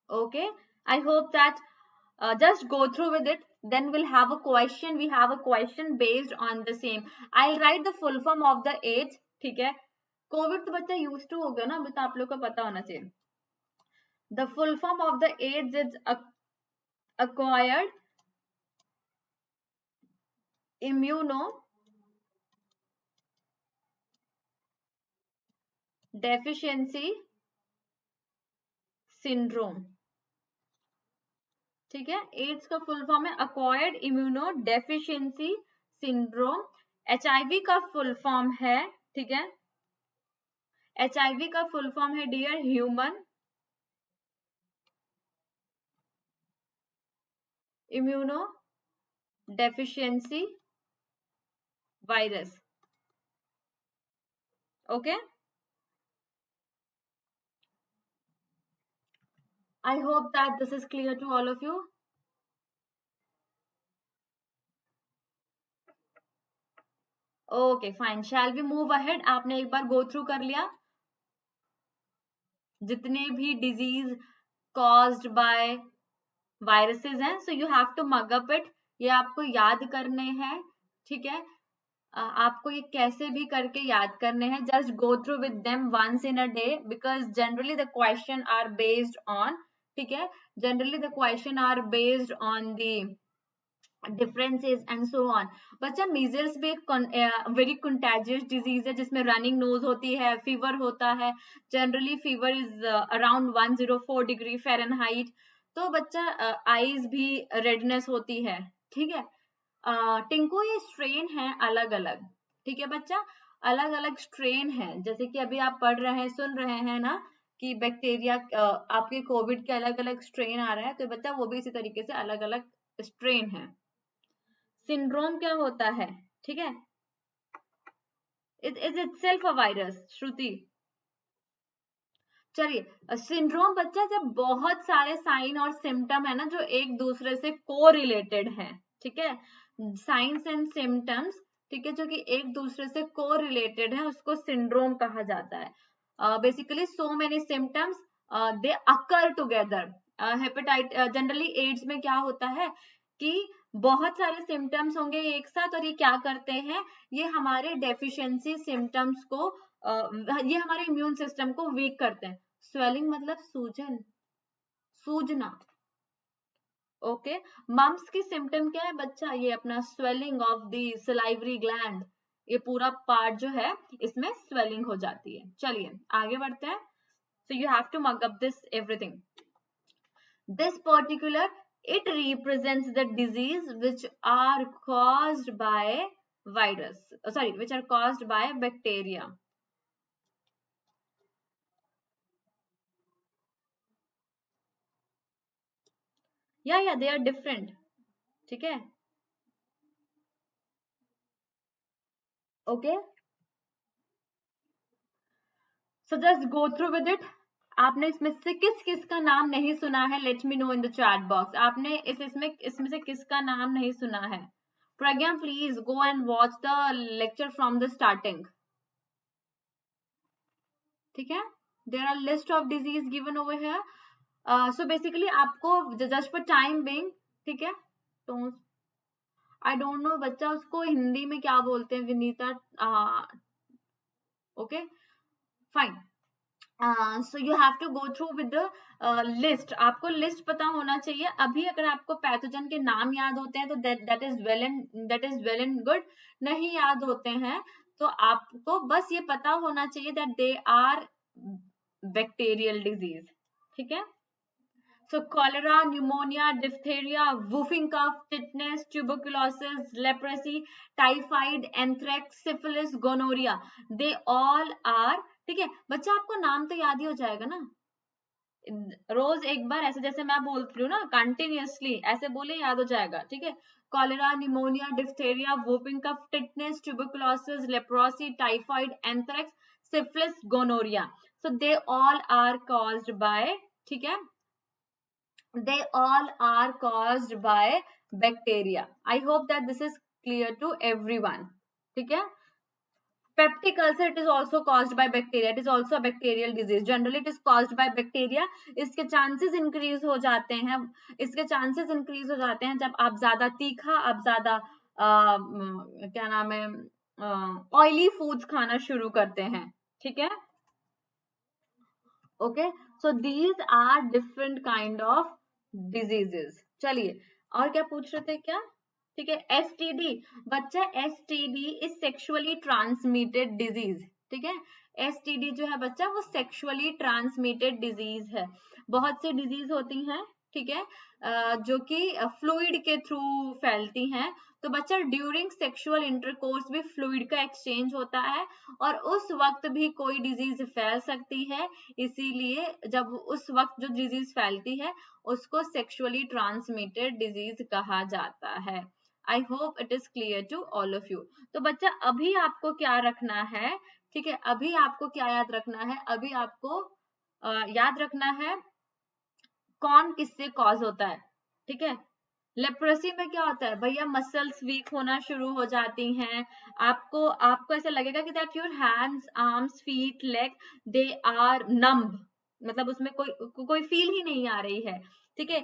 Okay, I hope that just go through with it, then we'll have a question. We have a question based on the same. I'll write the full form of the AIDS, ठीक है। Covid तो बच्चा use to हो गया ना, अभी तो आप लोग को पता होना चाहिए। The full form of the AIDS is acquired immunodeficiency syndrome, ठीक है। एड्स का फुल फॉर्म है अक्वायर्ड इम्यूनोडेफिशिएंसी सिंड्रोम। एचआईवी का फुल फॉर्म है, ठीक है, एचआईवी का फुल फॉर्म है dear human immunodeficiency virus, okay. I hope that this is clear to all of you. Okay, fine. Shall we move ahead? आपने एक बार go through कर लिया जितने भी disease caused by viruses हैं, so you have to mug up it. ये आपको याद करने हैं, ठीक है। आपको ये कैसे भी करके याद करने हैं, just go through with them once in a day because generally the question are based on, ठीक है, generally the question are based on the differences and so on. बच्चा मीजल्स भी वेरी कंटेजियस डिजीज है जिसमें running nose होती है, fever होता है, generally fever is around 104 degree Fahrenheit. तो बच्चा आईज भी रेडनेस होती है, ठीक है। टिंकू ये स्ट्रेन है अलग अलग, ठीक है बच्चा, अलग अलग स्ट्रेन है। जैसे कि अभी आप पढ़ रहे हैं, सुन रहे हैं ना कि बैक्टीरिया आपके कोविड के अलग अलग स्ट्रेन आ रहा है, तो बच्चा वो भी इसी तरीके से अलग अलग स्ट्रेन है। सिंड्रोम क्या होता है, ठीक है, it is itself a virus. Shruti, चलिए सिंड्रोम बच्चा जब बहुत सारे साइन और सिम्टम है ना जो एक दूसरे से को रिलेटेड है, ठीक है, साइंस एंड सिम्टम्स, ठीक है, जो कि एक दूसरे से को रिलेटेड है, उसको सिंड्रोम कहा जाता है। Basically so many symptoms they occur together. Hepatitis generally AIDS में क्या होता है कि बहुत सारे सिम्टम्स होंगे एक साथ, और ये क्या करते हैं, ये हमारे डेफिशिएंसी सिम्टम्स को ये हमारे इम्यून सिस्टम को वीक करते हैं। स्वेलिंग मतलब सूजन, सूजना, ओके। मम्स की सिम्टम क्या है बच्चा, ये अपना swelling of the salivary gland, ये पूरा पार्ट जो है इसमें स्वेलिंग हो जाती है। चलिए आगे बढ़ते हैं। So you have to mug up this everything. This particular, it represents the disease which are caused by virus, sorry, which are caused by bacteria. Yeah, they are different, ठीक है, okay. So just go through with it. आपने इसमें से किस किस का नाम नहीं सुना है, let me know in the chat box. आपने इसमें से किसका नाम नहीं सुना है? Pragya please go and watch the lecture from the starting, ठीक है। There are list of disease given over here. So basically आपको जस्ट फॉर टाइम बिंग, ठीक है, तो आई डोंट नो बच्चा उसको हिंदी में क्या बोलते हैं Vinita, okay fine. So you have to go through with the list. आपको लिस्ट पता होना चाहिए। अभी अगर आपको पैथोजन के नाम याद होते हैं तो that is well and good. नहीं याद होते हैं तो आपको बस ये पता होना चाहिए that they are bacterial disease, ठीक है। So cholera, pneumonia, diphtheria, whooping cough, tetanus, tuberculosis, leprosy, typhoid, anthrax, syphilis, gonorrhea, they all are, ठीक है बच्चा, आपको नाम तो याद ही हो जाएगा ना। रोज एक बार ऐसे जैसे मैं बोलती हूँ ना कंटिन्यूअसली ऐसे बोले याद हो जाएगा, ठीक है। Cholera, pneumonia, diphtheria, whooping cough, tetanus, tuberculosis, leprosy, typhoid, anthrax, syphilis, gonorrhoea, so they all are caused by, ठीक है, they all are caused by bacteria. I hope that this is clear to everyone, ठीक है। Peptic ulcer, it is also caused by bacteria. It is also a bacterial disease. Generally it is caused by bacteria. इसके chances increase हो जाते हैं, इसके chances increase हो जाते हैं जब आप ज्यादा तीखा, आप ज्यादा क्या नाम है, ऑयली फूड्स खाना शुरू करते हैं, ठीक है। Okay, so these are different kind of diseases. चलिए और क्या पूछ रहे थे क्या, ठीक है। एसटीडी बच्चा, STD is sexually transmitted disease, ठीक है। एसटीडी जो है बच्चा वो सेक्सुअली ट्रांसमिटेड डिजीज है। बहुत सी डिजीज होती हैं, ठीक है, जो कि फ्लूइड के थ्रू फैलती हैं। तो बच्चा ड्यूरिंग सेक्सुअल इंटरकोर्स भी फ्लूइड का एक्सचेंज होता है और उस वक्त भी कोई डिजीज फैल सकती है। इसीलिए जब उस वक्त जो डिजीज फैलती है उसको सेक्सुअली ट्रांसमिटेड डिजीज कहा जाता है। I hope it is clear to all of you. तो बच्चा अभी आपको क्या रखना है, ठीक है, अभी आपको क्या याद रखना है, अभी आपको याद रखना है कौन किससे कॉज होता है, ठीक है। लेप्रोसी में क्या होता है भैया, मसल्स वीक होना शुरू हो जाती हैं। आपको आपको ऐसा लगेगा कि that your hands, arms, feet, leg, they are numb, मतलब उसमें कोई फील ही नहीं आ रही है, ठीक है।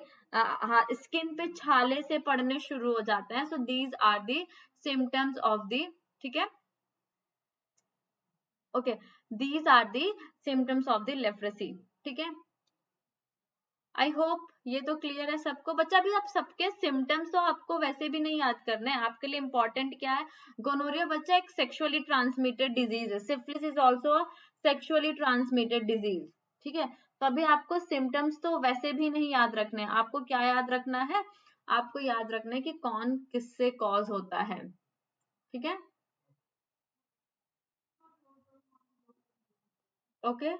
स्किन पे छाले से पड़ने शुरू हो जाते हैं। So these are the symptoms of the, ठीक है, okay, these are the symptoms of the leprosy, ठीक है। आई होप ये तो क्लियर है सबको। बच्चा भी आप सबके सिम्टम्स तो आपको वैसे भी नहीं याद करने हैं, आपके लिए इंपॉर्टेंट क्या है, गोनोरिया बच्चा एक सेक्सुअली ट्रांसमिटेड डिजीज है, syphilis is also a sexually transmitted disease, ठीक है। तो अभी आपको सिम्टम्स तो वैसे भी नहीं याद रखने हैं, आपको क्या याद रखना है, आपको याद रखना है कि कौन किससे कॉज होता है, ठीक है। ओके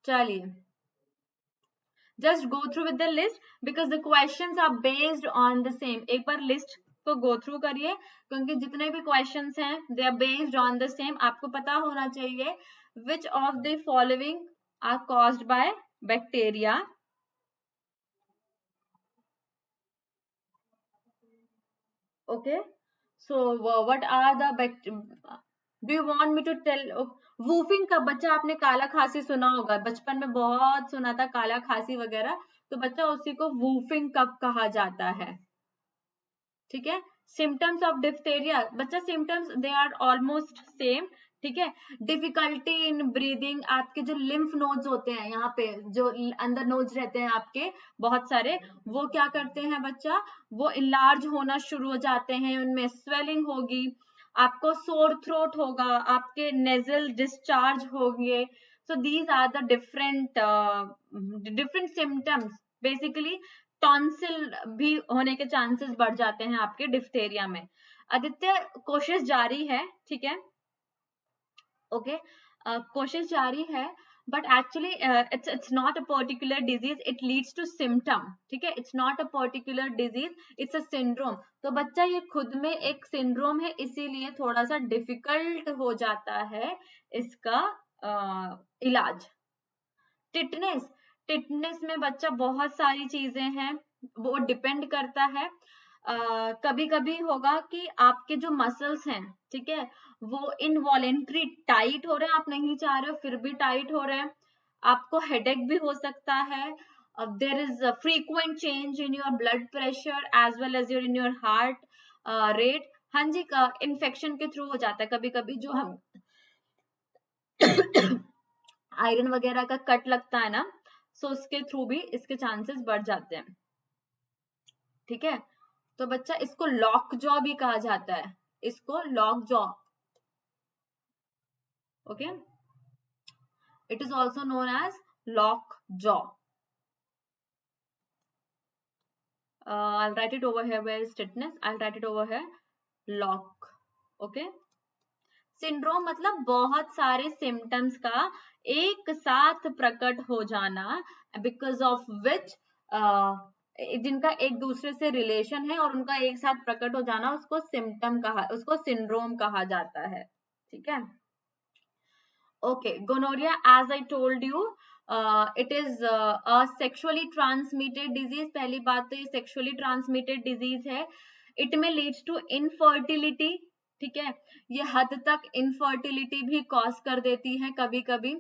चलिए, just go through with the list because the questions are based on the same। एक बार लिस्ट को गो थ्रू करिए क्योंकि जितने भी क्वेश्चंस हैं they are based on the same. आपको पता होना चाहिए which of the following are caused by bacteria। Okay, so what are the do you want me to tell? Whooping का बच्चा आपने काला खांसी सुना होगा, बचपन में बहुत सुना था काला खांसी वगैरह, तो बच्चा उसी को वूफिंग कफ कहा जाता है, ठीक है। सिम्टम्स ऑफ डिप्थेरिया बच्चा, symptoms they are almost same, ठीक है। डिफिकल्टी इन ब्रीदिंग, आपके जो लिम्फ नोड्स होते हैं यहाँ पे जो अंदर नोड्स रहते हैं आपके बहुत सारे, वो क्या करते हैं बच्चा, वो इलार्ज होना शुरू हो जाते हैं, उनमें स्वेलिंग होगी, आपको सोर थ्रोट होगा, आपके नेजल डिस्चार्ज होंगे। So these are the different different symptoms. Basically tonsil भी होने के चांसेस बढ़ जाते हैं आपके डिप्थेरिया में। आदित्य कोशिश जारी है, ठीक है, ओके, कोशिश जारी है, but actually it's not a particular disease, it leads to symptom, ठीक है, it's not a particular disease, it's a syndrome. तो बच्चा ये खुद में एक सिंड्रोम है, इसीलिए थोड़ा सा डिफिकल्ट हो जाता है इसका इलाज। टिटनेस, टिटनेस में बच्चा बहुत सारी चीजें हैं, वो डिपेंड करता है। कभी कभी होगा कि आपके जो मसल्स हैं, ठीक है, वो इनवॉलेंट्री टाइट हो रहे हैं, आप नहीं चाह रहे हो फिर भी टाइट हो रहे हैं, आपको हेडेक भी हो सकता है, there is frequent change in your blood pressure as well as in your heart rate. हाँ जी, इन्फेक्शन के थ्रू हो जाता है कभी कभी, जो हम आयरन वगैरह का कट लगता है ना, सो उसके थ्रू भी इसके चांसेस बढ़ जाते हैं, ठीक है। तो बच्चा इसको लॉक जॉ भी कहा जाता है, इसको lock jaw, okay, it is also known as lock jaw. I'll write it over here, where is stiffness, I'll write it over here, lock, okay। Syndrome मतलब बहुत सारे सिम्टम्स का एक साथ प्रकट हो जाना, बिकॉज ऑफ विच जिनका एक दूसरे से रिलेशन है और उनका एक साथ प्रकट हो जाना, उसको सिम्टम कहा, उसको सिंड्रोम कहा जाता है, ठीक है। Okay, gonorrhoea as I told you it is a sexually transmitted disease. पहली बात तो ये सेक्सुअली ट्रांसमिटेड डिजीज है, इट में लीड्स टू इनफर्टिलिटी, ठीक है, ये हद तक इनफर्टिलिटी भी कॉज कर देती है कभी कभी।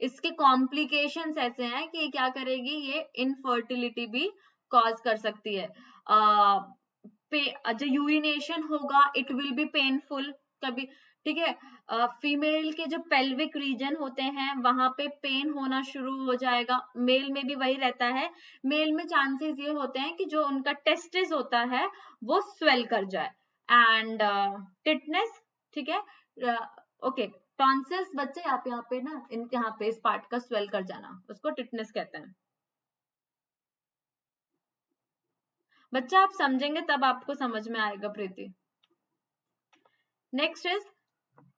इसके कॉम्प्लिकेशंस ऐसे हैं कि क्या करेगी, ये इनफर्टिलिटी भी कॉज कर सकती है। जो यूरिनेशन होगा इट विल बी पेनफुल कभी, ठीक है। फीमेल के जो पेल्विक रीजन होते हैं वहां पे पेन होना शुरू हो जाएगा, मेल में भी वही रहता है। मेल में चांसेस ये होते हैं कि जो उनका टेस्टिस होता है वो स्वेल कर जाए, एंड टिटनेस, ठीक है, ओके। टॉन्सिल्स बच्चे आप यहाँ पे ना, इनके यहाँ पे इस पार्ट का स्वेल कर जाना, उसको टिटनेस कहते हैं। बच्चा आप समझेंगे तब आपको समझ में आएगा Preeti. Next is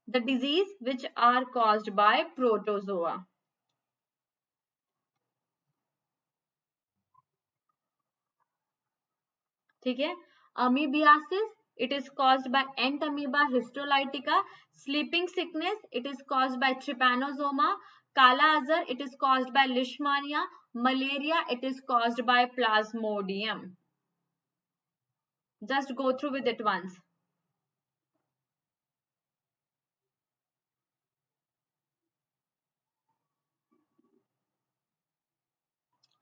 the disease which are caused by protozoa, ठीक है। Amoebiasis, it is caused by Entamoeba histolytica. Sleeping sickness, it is caused by Trypanosoma. Kala azar, it is caused by Leishmania. Malaria, it is caused by Plasmodium. Just go through with it once.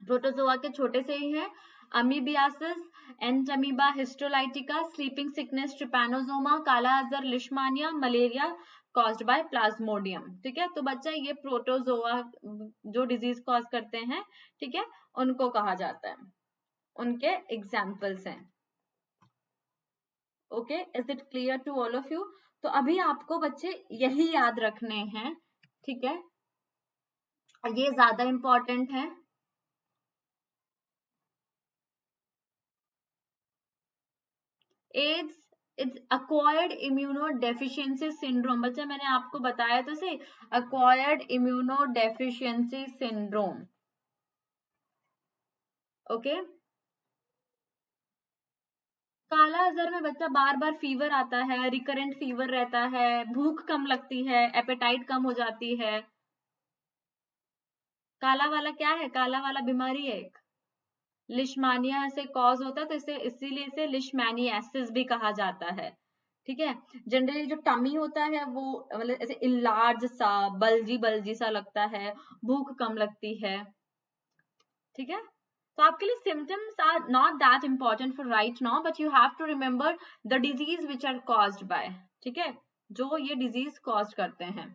Protozoa के छोटे से ही हैं, amoebiasis, Entamoeba histolytica, sleeping sickness Trypanosoma, kala azar, Leishmania, malaria, caused by Plasmodium. ठीक है, तो बच्चा ये प्रोटोजोआ जो डिजीज कॉज करते हैं, ठीक है, उनको कहा जाता है, उनके एग्जाम्पल्स हैं। Okay, is it clear to all of you? तो अभी आपको बच्चे यही याद रखने हैं, ठीक है, ये ज्यादा इंपॉर्टेंट है। AIDS it's acquired immunodeficiency syndrome. बच्चा मैंने आपको बताया तो सही, अक्वायर्ड इम्यूनोडेफिशिएंसी सिंड्रोम। ओके, काला अजहर में बच्चा बार बार फीवर आता है, रिकरेंट फीवर रहता है, भूख कम लगती है, एपेटाइट कम हो जाती है। काला वाला क्या है? काला वाला बीमारी है एक, लिशमानिया से कॉज होता है, तो इसे इसीलिए इसे लिशमैनियासिस भी कहा जाता है। ठीक है, जनरली जो टमी होता है वो मतलब ऐसे इलार्ज सा, बल्जी बल्जी सा लगता है, भूख कम लगती है। ठीक है, तो आपके लिए symptoms are not that important for right now, but you have to remember the disease which are caused by, ठीक है, जो ये डिजीज कॉज करते हैं।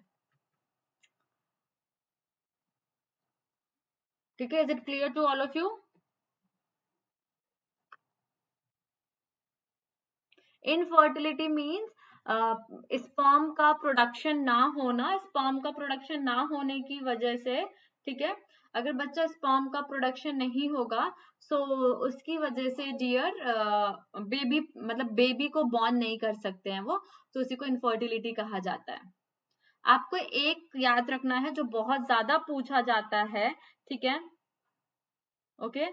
ठीक है, is it clear to all of you? Infertility means sperm का production ना होना, स्पर्म का प्रोडक्शन ना होने की वजह से, ठीक है, अगर बच्चा स्पर्म का प्रोडक्शन नहीं होगा, सो उसकी वजह से डियर बेबी मतलब बेबी को बॉर्न नहीं कर सकते हैं वो, तो उसी को इनफर्टिलिटी कहा जाता है। आपको एक याद रखना है जो बहुत ज्यादा पूछा जाता है, ठीक है, okay,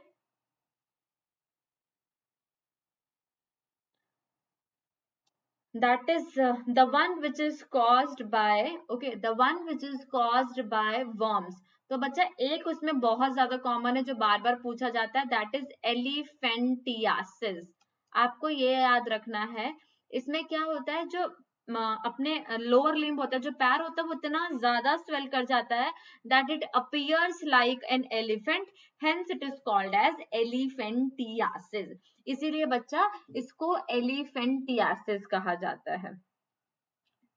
that is the one which is caused by, okay, the one which is caused by worms। तो बच्चा एक उसमें बहुत ज्यादा कॉमन है जो बार बार पूछा जाता है, दैट इज एलिफेंटियासिस। आपको ये याद रखना है, इसमें क्या होता है, जो अपने लोअर लिम्ब होता है, जो पैर होता है, वो इतना ज्यादा स्वेल कर जाता है that it appears like an elephant, hence it is called as elephantiasis. इसीलिए बच्चा इसको एलिफेंटियासिस कहा जाता है।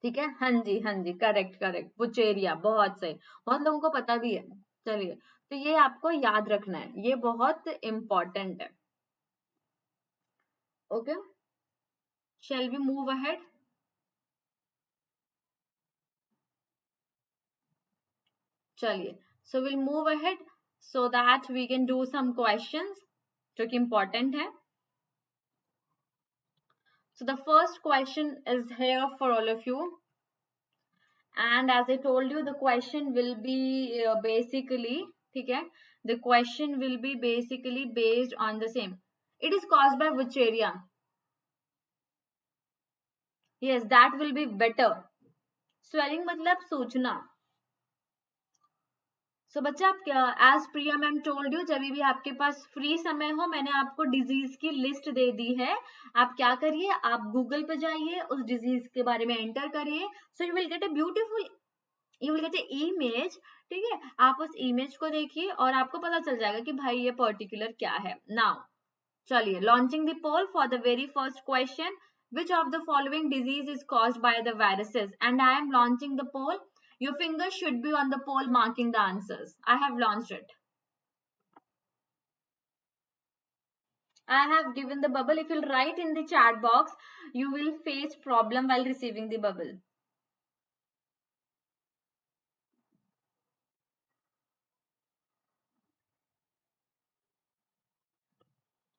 ठीक है, हाँ जी हाँ जी, करेक्ट करेक्ट, बुचेरिया, बहुत सही, बहुत लोगों को पता भी है। चलिए, तो ये आपको याद रखना है, ये बहुत इंपॉर्टेंट है। Okay, shall we move ahead? चलिए, so will move ahead so that we can do some questions जो कि इंपॉर्टेंट है। So the first question is here for all of you, and as I told you, the question will be basically, ठीक है, the question will be basically based on the same. It is caused by which area? Yes, that will be better. Swelling मतलब सूजना। So बच्चा आप as Priya ma'am told you, जब भी आपके पास free समय हो, मैंने आपको डिजीज की लिस्ट दे दी है, आप क्या करिए, आप गूगल पे जाइए, उस डिजीज के बारे में एंटर करिए, so you will gate a beautiful, you will gate A image. ठीक है, आप उस इमेज को देखिए और आपको पता चल जाएगा कि भाई ये पर्टिकुलर क्या है। नाउ चलिए, launching the poll for the very first question, which of the following disease is caused by the viruses? And I am launching the poll. Your fingers should be on the poll marking the answers. I have launched it. I have given the bubble. If you'll write in the chat box, you will face problem while receiving the bubble.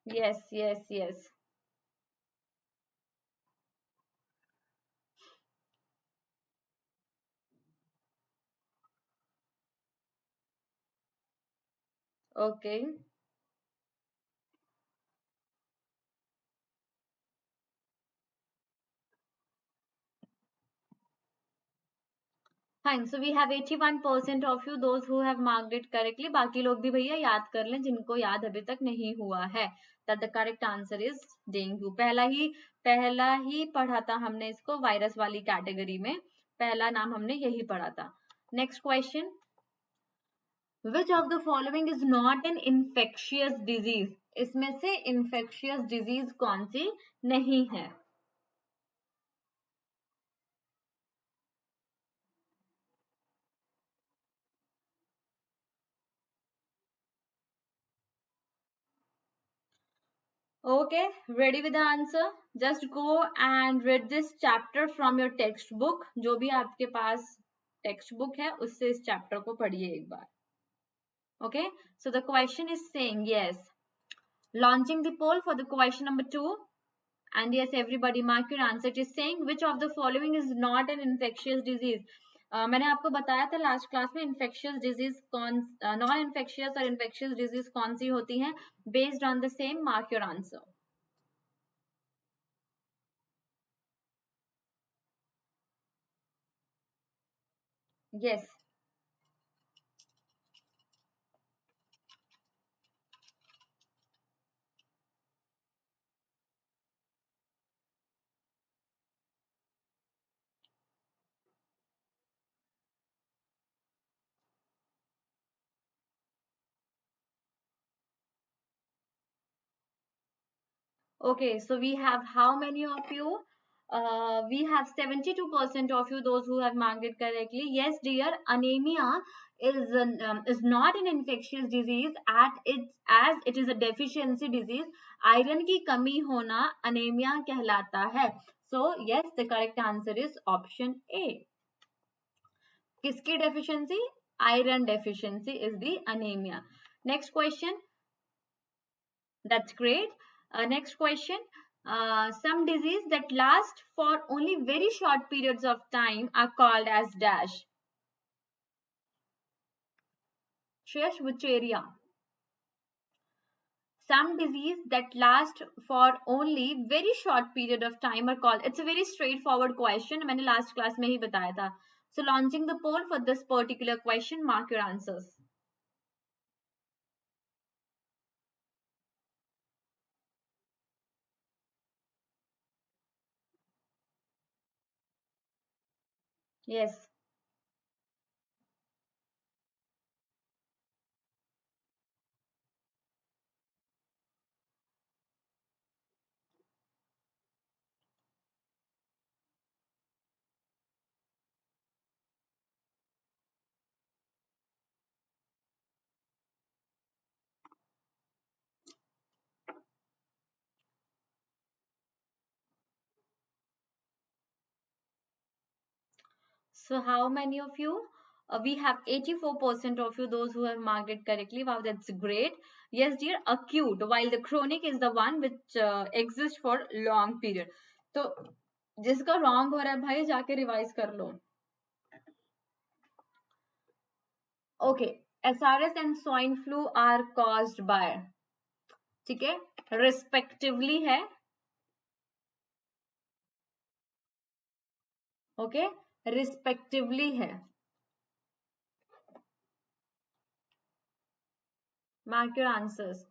Yes, yes, yes. Okay. Fine. So we have 81% of you, those who have marked it correctly. बाकी लोग भी भैया याद कर लें जिनको याद अभी तक नहीं हुआ है। That the correct answer is dengue. पहला ही पढ़ा था हमने इसको वायरस वाली कैटेगरी में, पहला नाम हमने यही पढ़ा था। Next question, Which of the following is not an infectious disease? इसमें से infectious disease कौन सी नहीं है? Okay, ready with the answer? Just go and read this chapter from your textbook. जो भी आपके पास textbook है उससे इस chapter को पढ़िए एक बार. Okay, so the question is saying yes. Launching the poll for the question number 2. And yes, everybody mark your answer. It is saying which of the following is not an infectious disease. मैंने आपको बताया था last class में infectious disease कौन, non infectious और infectious disease कौन सी होती हैं. Based on the same mark your answer. Yes. Okay, so we have how many of you? We have 72% of you, those who have marked it correctly. Yes, dear, anemia is not an infectious disease at its as it is a deficiency disease. Iron की कमी होना anemia कहलाता है. So yes, the correct answer is option A. किसकी deficiency? Iron deficiency is the anemia. Next question. That's great. Next question. Some disease that last for only very short periods of time are called as dash. Shreyash, which area? Some disease that last for only very short period of time are called. It's a very straightforward question. मैंने last class में ही बताया था. So launching the poll for this particular question, mark your answers. Yes. So how many of you? We have 84% of you, those who have marked it correctly. Wow, that's great. Yes, dear, acute, while the chronic is the one which exists for long period. तो जिसका wrong हो रहा है भाई जाके revise कर लो. Okay, SRS and swine flu are caused by, ठीक है, respectively है. Okay, respectively है. Mark your answers.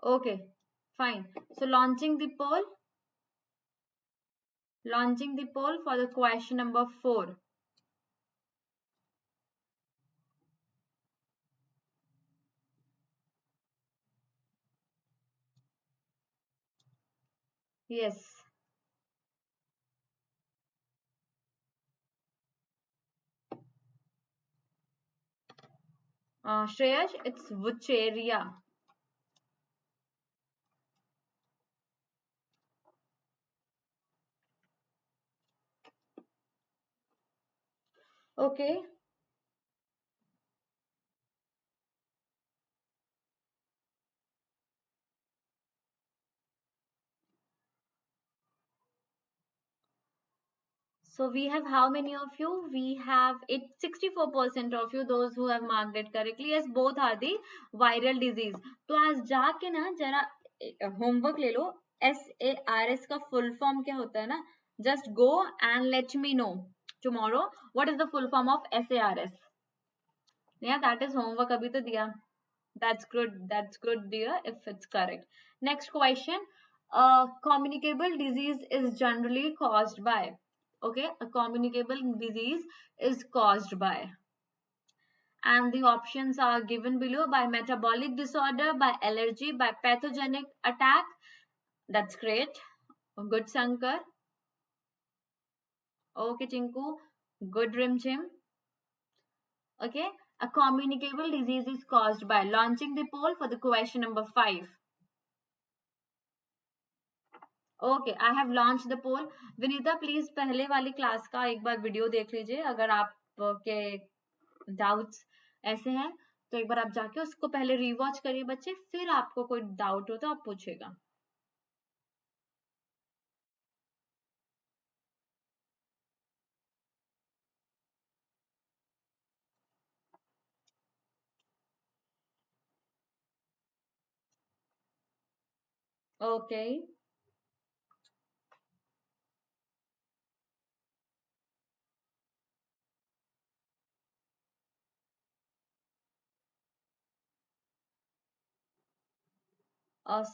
Okay, fine. So launching the poll. Launching the poll for the question number 4. Yes. Shreyash, it's which area? Okay. So we have how many of you? We have 64% of you, those who have marked it correctly. Yes, both are the viral disease. तो आज जाके ना जरा homework ले लो. SARS का full form क्या होता है ना? Just go and let me know tomorrow what is the full form of SARS. Yeah, that is homework अभी तो दिया. That's good. That's good, dear, if it's correct. Next question. Communicable disease is generally caused by. Okay, a communicable disease is caused by. and the options are given below: by metabolic disorder, by allergy, by pathogenic attack. That's great. Good, Shankar. Okay, Tinku. Good, Rimchim. Okay. A communicable disease is caused by launching the poll for the question number 5. Okay, I have launch the poll. Vinita please पहले वाली class का एक बार video देख लीजिए, अगर आप के doubts ऐसे हैं तो एक बार आप जाके उसको पहले रीवॉच करिए बच्चे, फिर आपको कोई डाउट हो तो आप पूछेगा. Okay.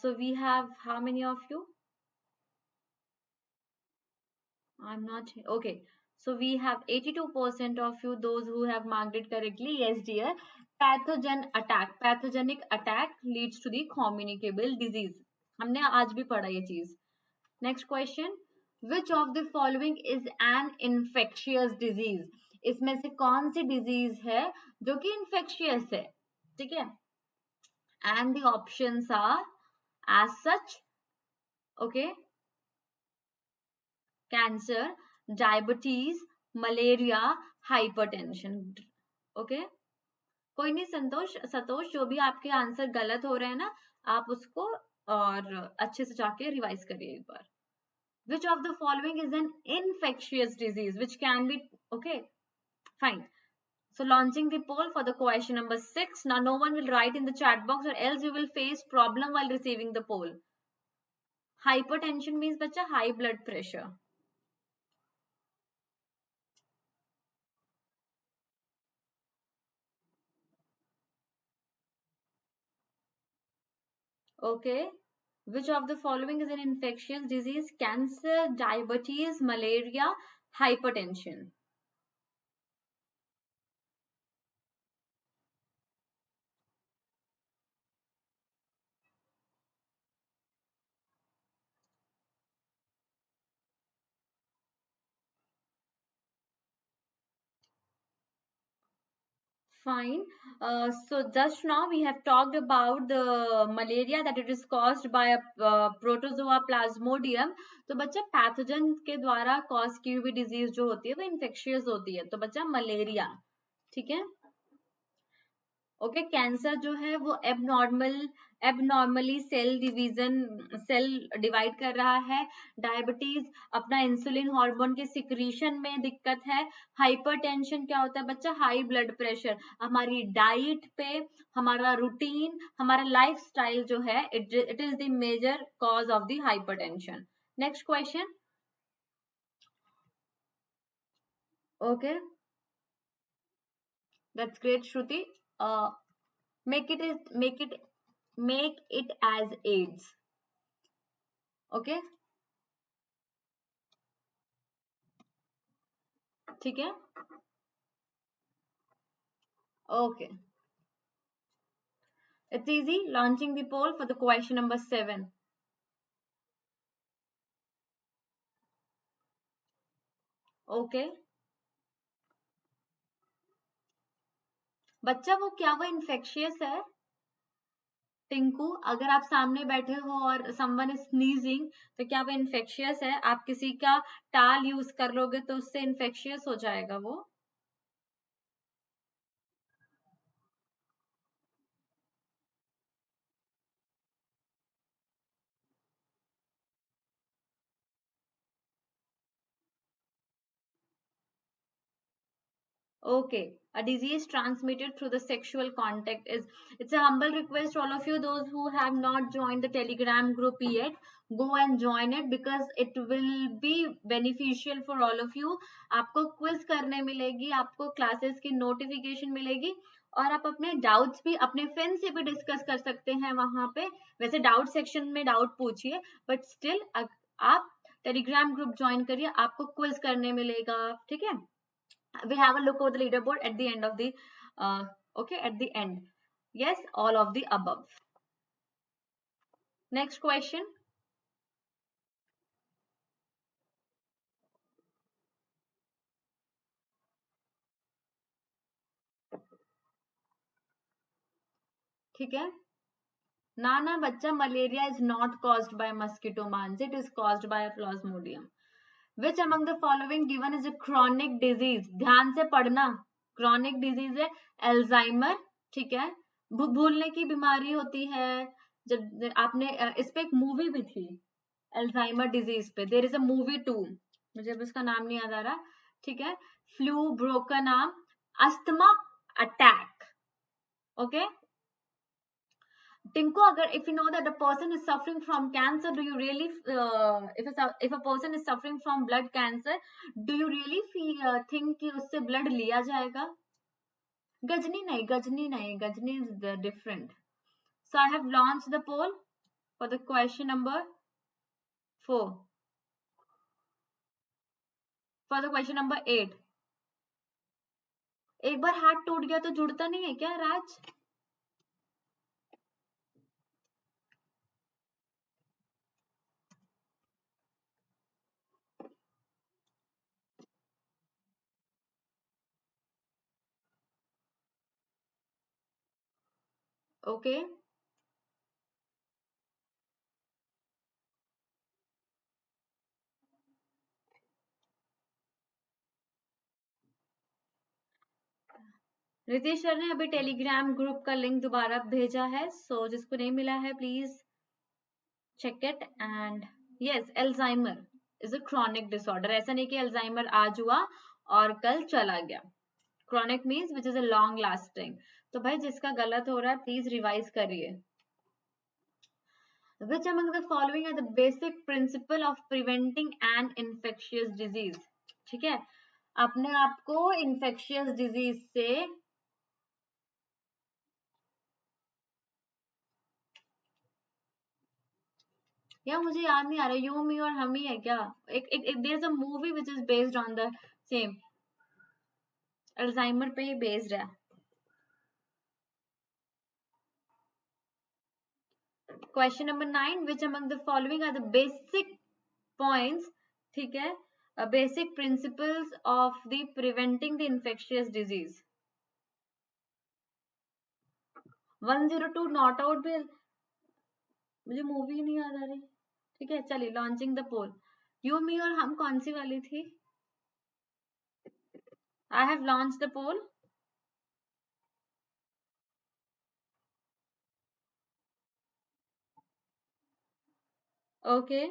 So we have how many of you? I'm not okay. So we have 82% of you, those who have marked it correctly. Yes, dear. Pathogenic attack leads to the communicable disease. हमने आज भी पढ़ा ये चीज. Next question. Which of the following is an infectious disease? इसमें से कौन सी disease है जो कि infectious है? ठीक है? And the options are as such. Okay. Cancer, diabetes, malaria, hypertension. Okay, कोई नहीं सतोष, जो भी आपके आंसर गलत हो रहे हैं ना, आप उसको और अच्छे से जाके रिवाइज करिए एक बार. Which of the following is an infectious disease which can be okay? Fine. So launching the poll for the question number 6. Now no one will write in the chat box or else you will face problem while receiving the poll. Hypertension means बच्चा high blood pressure. Okay. Which of the following is an infectious disease? Cancer, diabetes, malaria, hypertension. Fine. So just now we have talked about the malaria, that it is caused by a protozoa plasmodium. तो बच्चा pathogen के द्वारा cause की हुई disease जो होती है वो इन्फेक्शियस होती है. तो बच्चा मलेरिया. ठीक है. ओके. कैंसर जो है वो एबनॉर्मली सेल डिवाइड कर रहा है. डायबिटीज अपना इंसुलिन हार्मोन के सिक्रीशन में दिक्कत है. हाइपरटेंशन क्या होता है बच्चा? High blood pressure. हमारी डाइट पे, हमारा रूटीन, हमारा लाइफस्टाइल जो है, it is the major cause of the hypertension. Next question. Okay, that's great Shruti. make it as AIDS. Okay, ठीक है. Okay, it's easy. Launching the poll for the question number 7. Okay, बच्चा क्या वो infectious है? टिंकू, अगर आप सामने बैठे हो और समवन इज स्नीजिंग तो क्या वो इन्फेक्शियस है? आप किसी का टाल यूज कर लोगे तो उससे इन्फेक्शियस हो जाएगा वो. Okay, a disease transmitted through the sexual contact is. It's a humble request to all of you, those who have not joined the Telegram group yet, go and join it because it will be beneficial for all of you. आपको quiz करने मिलेगी, आपको classes की notification मिलेगी और आप अपने doubts भी अपने friends से भी discuss कर सकते हैं वहां पे. वैसे doubt section में doubt पूछिए, but still आप Telegram group join करिए, आपको quiz करने मिलेगा. ठीक है. We have a look over the leaderboard at the end of the Okay, at the end. Yes, all of the above. Next question. ठीक है. ना बच्चा, malaria is not caused by mosquito mans, it is caused by a plasmodium. Which among the following given is a chronic disease? ध्यान से पढ़ना. Chronic disease है Alzheimer. ठीक है. भूलने की बीमारी होती है. जब आपने इस पे एक मूवी भी थी Alzheimer disease पे, there is a movie too, मुझे अब इसका नाम नहीं याद आ रहा. ठीक है. Flu, broken arm, asthma attack. Okay. Tinku, agar if you know that the person is suffering from cancer, do you really, if a person is suffering from blood cancer, do you really think कि उससे blood लिया जाएगा? Gajni nahi, Gajni is different. So I have launched the poll for the question number 4. For the question number 8. एक बार हाथ टूट गया तो जुड़ता नहीं है क्या राज? Okay. रितेश सर ने अभी टेलीग्राम ग्रुप का लिंक दोबारा भेजा है, सो जिसको नहीं मिला है please check it. And yes, Alzheimer is a chronic disorder. ऐसा नहीं कि Alzheimer आज हुआ और कल चला गया. Chronic means which is a long lasting. तो भाई जिसका गलत हो रहा है प्लीज रिवाइज करिए. Which among the following are the basic principle of preventing an infectious disease? ठीक है. अपने आप को infectious disease से या मुझे याद नहीं आ रहा, यू मी और हम ही है क्या? एक there is a movie which is based on the same. Alzheimer पे ही बेस्ड है. Question number 9. Which among the following are the basic points, ठीक है, basic principles of the preventing the infectious disease. 102 not out भी मुझे movie नहीं याद आ रही. ठीक है, चलिए लॉन्चिंग द पोल. यू मी और हम कौन सी वाली थी? I have launch the poll. Okay.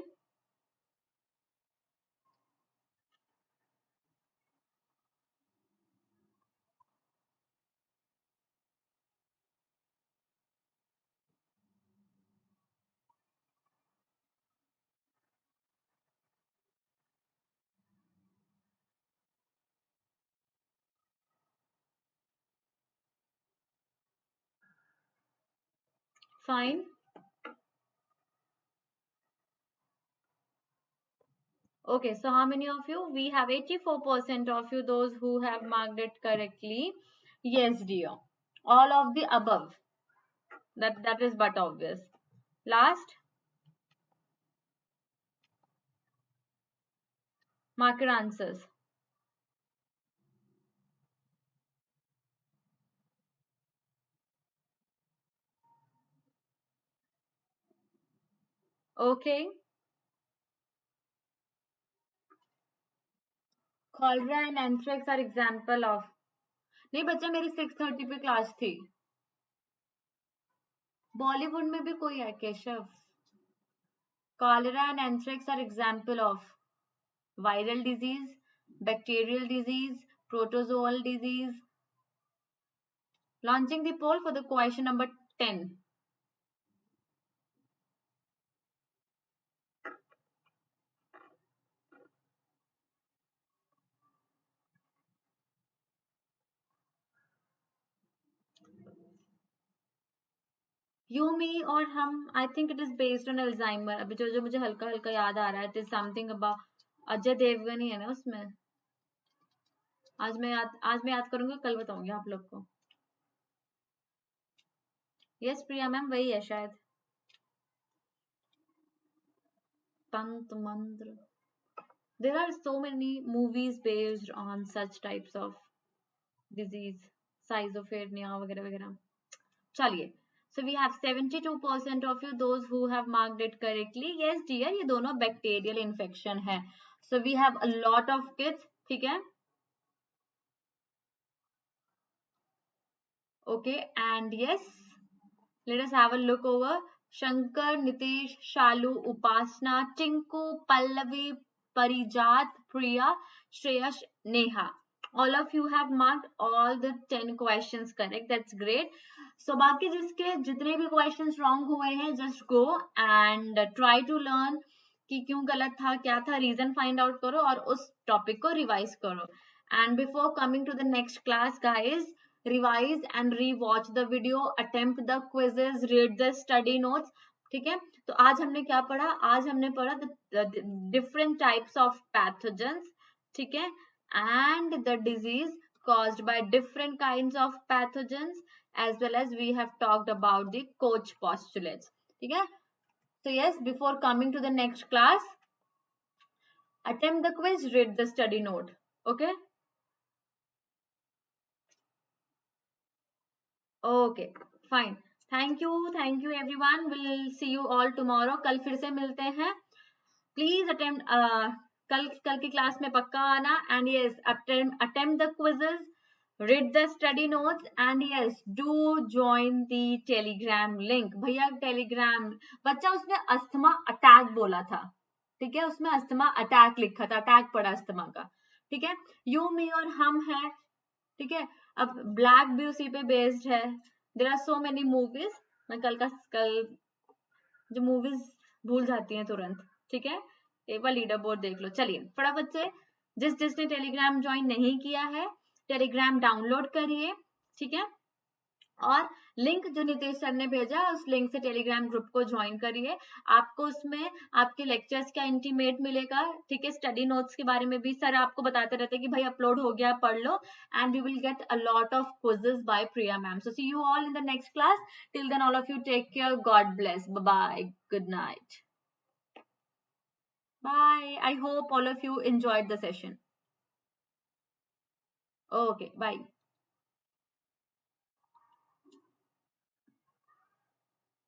Fine. Okay, so how many of you? We have 84% of you, those who have marked it correctly. Yes, dear. All of the above. That is but obvious. Last. Mark your answers. Okay. Cholera and anthrax are example of. नहीं बच्चा, मेरी 6:30 पे class थी. बॉलीवुड में भी कोई है Keshav? Cholera and anthrax are example of viral disease, bacterial disease, protozoal disease. Launching the poll for the question number 10. U मी और Hum, I think it is based on Alzheimer. अभी जो मुझे हल्का हल्का याद आ रहा है, it is something about Ajay Devgn ही है ना उसमें. आज मैं याद करूंगी, कल बताऊंगी आप लोग को. यस प्रिया मैम वही है शायद, तंत्र मंत्र. There are so many movies based on such types of disease, schizophrenia वगैरह वगैरह. चलिए, so we have 72% of you those who have marked it correctly. Yes dear, ये दोनों bacterial infection है. So we have a lot of kids. ठीक है. Okay, and yes, let us have a look over. Shankar, Nitish, Shalu, Upasna, Tinku, Pallavi, Parijat, Priya, Shreyash, Neha. All of you have marked all the 10 questions correct. That's great. So बाकी जिसके जितने भी questions wrong हुए हैं, just go and try to learn कि क्यों गलत था, क्या था, reason find out करो और उस topic को revise करो. And before coming to the next class, guys, revise and re-watch the video, attempt the quizzes, read the study notes. ठीक है. तो आज हमने क्या पढ़ा? आज हमने पढ़ा the different types of pathogens. ठीक है. And the disease caused by different kinds of pathogens, as well as we have talked about the Koch postulates. ठीक है. So yes, before coming to the next class, attempt the quiz, read the study note. Okay. Okay, fine. Thank you everyone. We'll see you all tomorrow. कल फिर से मिलते हैं. Please attempt कल की class में पक्का आना. And yes, attempt the quizzes, read the study notes, and yes, do join the Telegram link. भैया Telegram, बच्चा उसमें अस्थमा अटैक बोला था. ठीक है, उसमें अस्थमा अटैक लिखा था, अटैक पड़ा अस्थमा का. ठीक है, यू मी और हम है. ठीक है, अब ब्लैक भी उसी पे बेस्ड है. There are so many movies. मैं कल जो मूवीज भूल जाती हैं तुरंत. ठीक है, एक बार लीडर बोर्ड देख लो. चलिए फटाफट से, जिसने टेलीग्राम ज्वाइन नहीं किया है, टेलीग्राम डाउनलोड करिए. ठीक है, और लिंक जो नितेश सर ने भेजा उस लिंक से टेलीग्राम ग्रुप को ज्वाइन करिए. आपको उसमें आपके लेक्चर्स का इंटीमेट मिलेगा. ठीक है, स्टडी नोट्स के बारे में भी सर आपको बताते रहते हैं कि भाई अपलोड हो गया, पढ़ लो. And we will get a lot of quizzes by Priya ma'am. So see you all in the next class. Till then all of you take care. God bless. Bye. Good night. Bye. I hope all of you enjoyed the session. Okay, bye.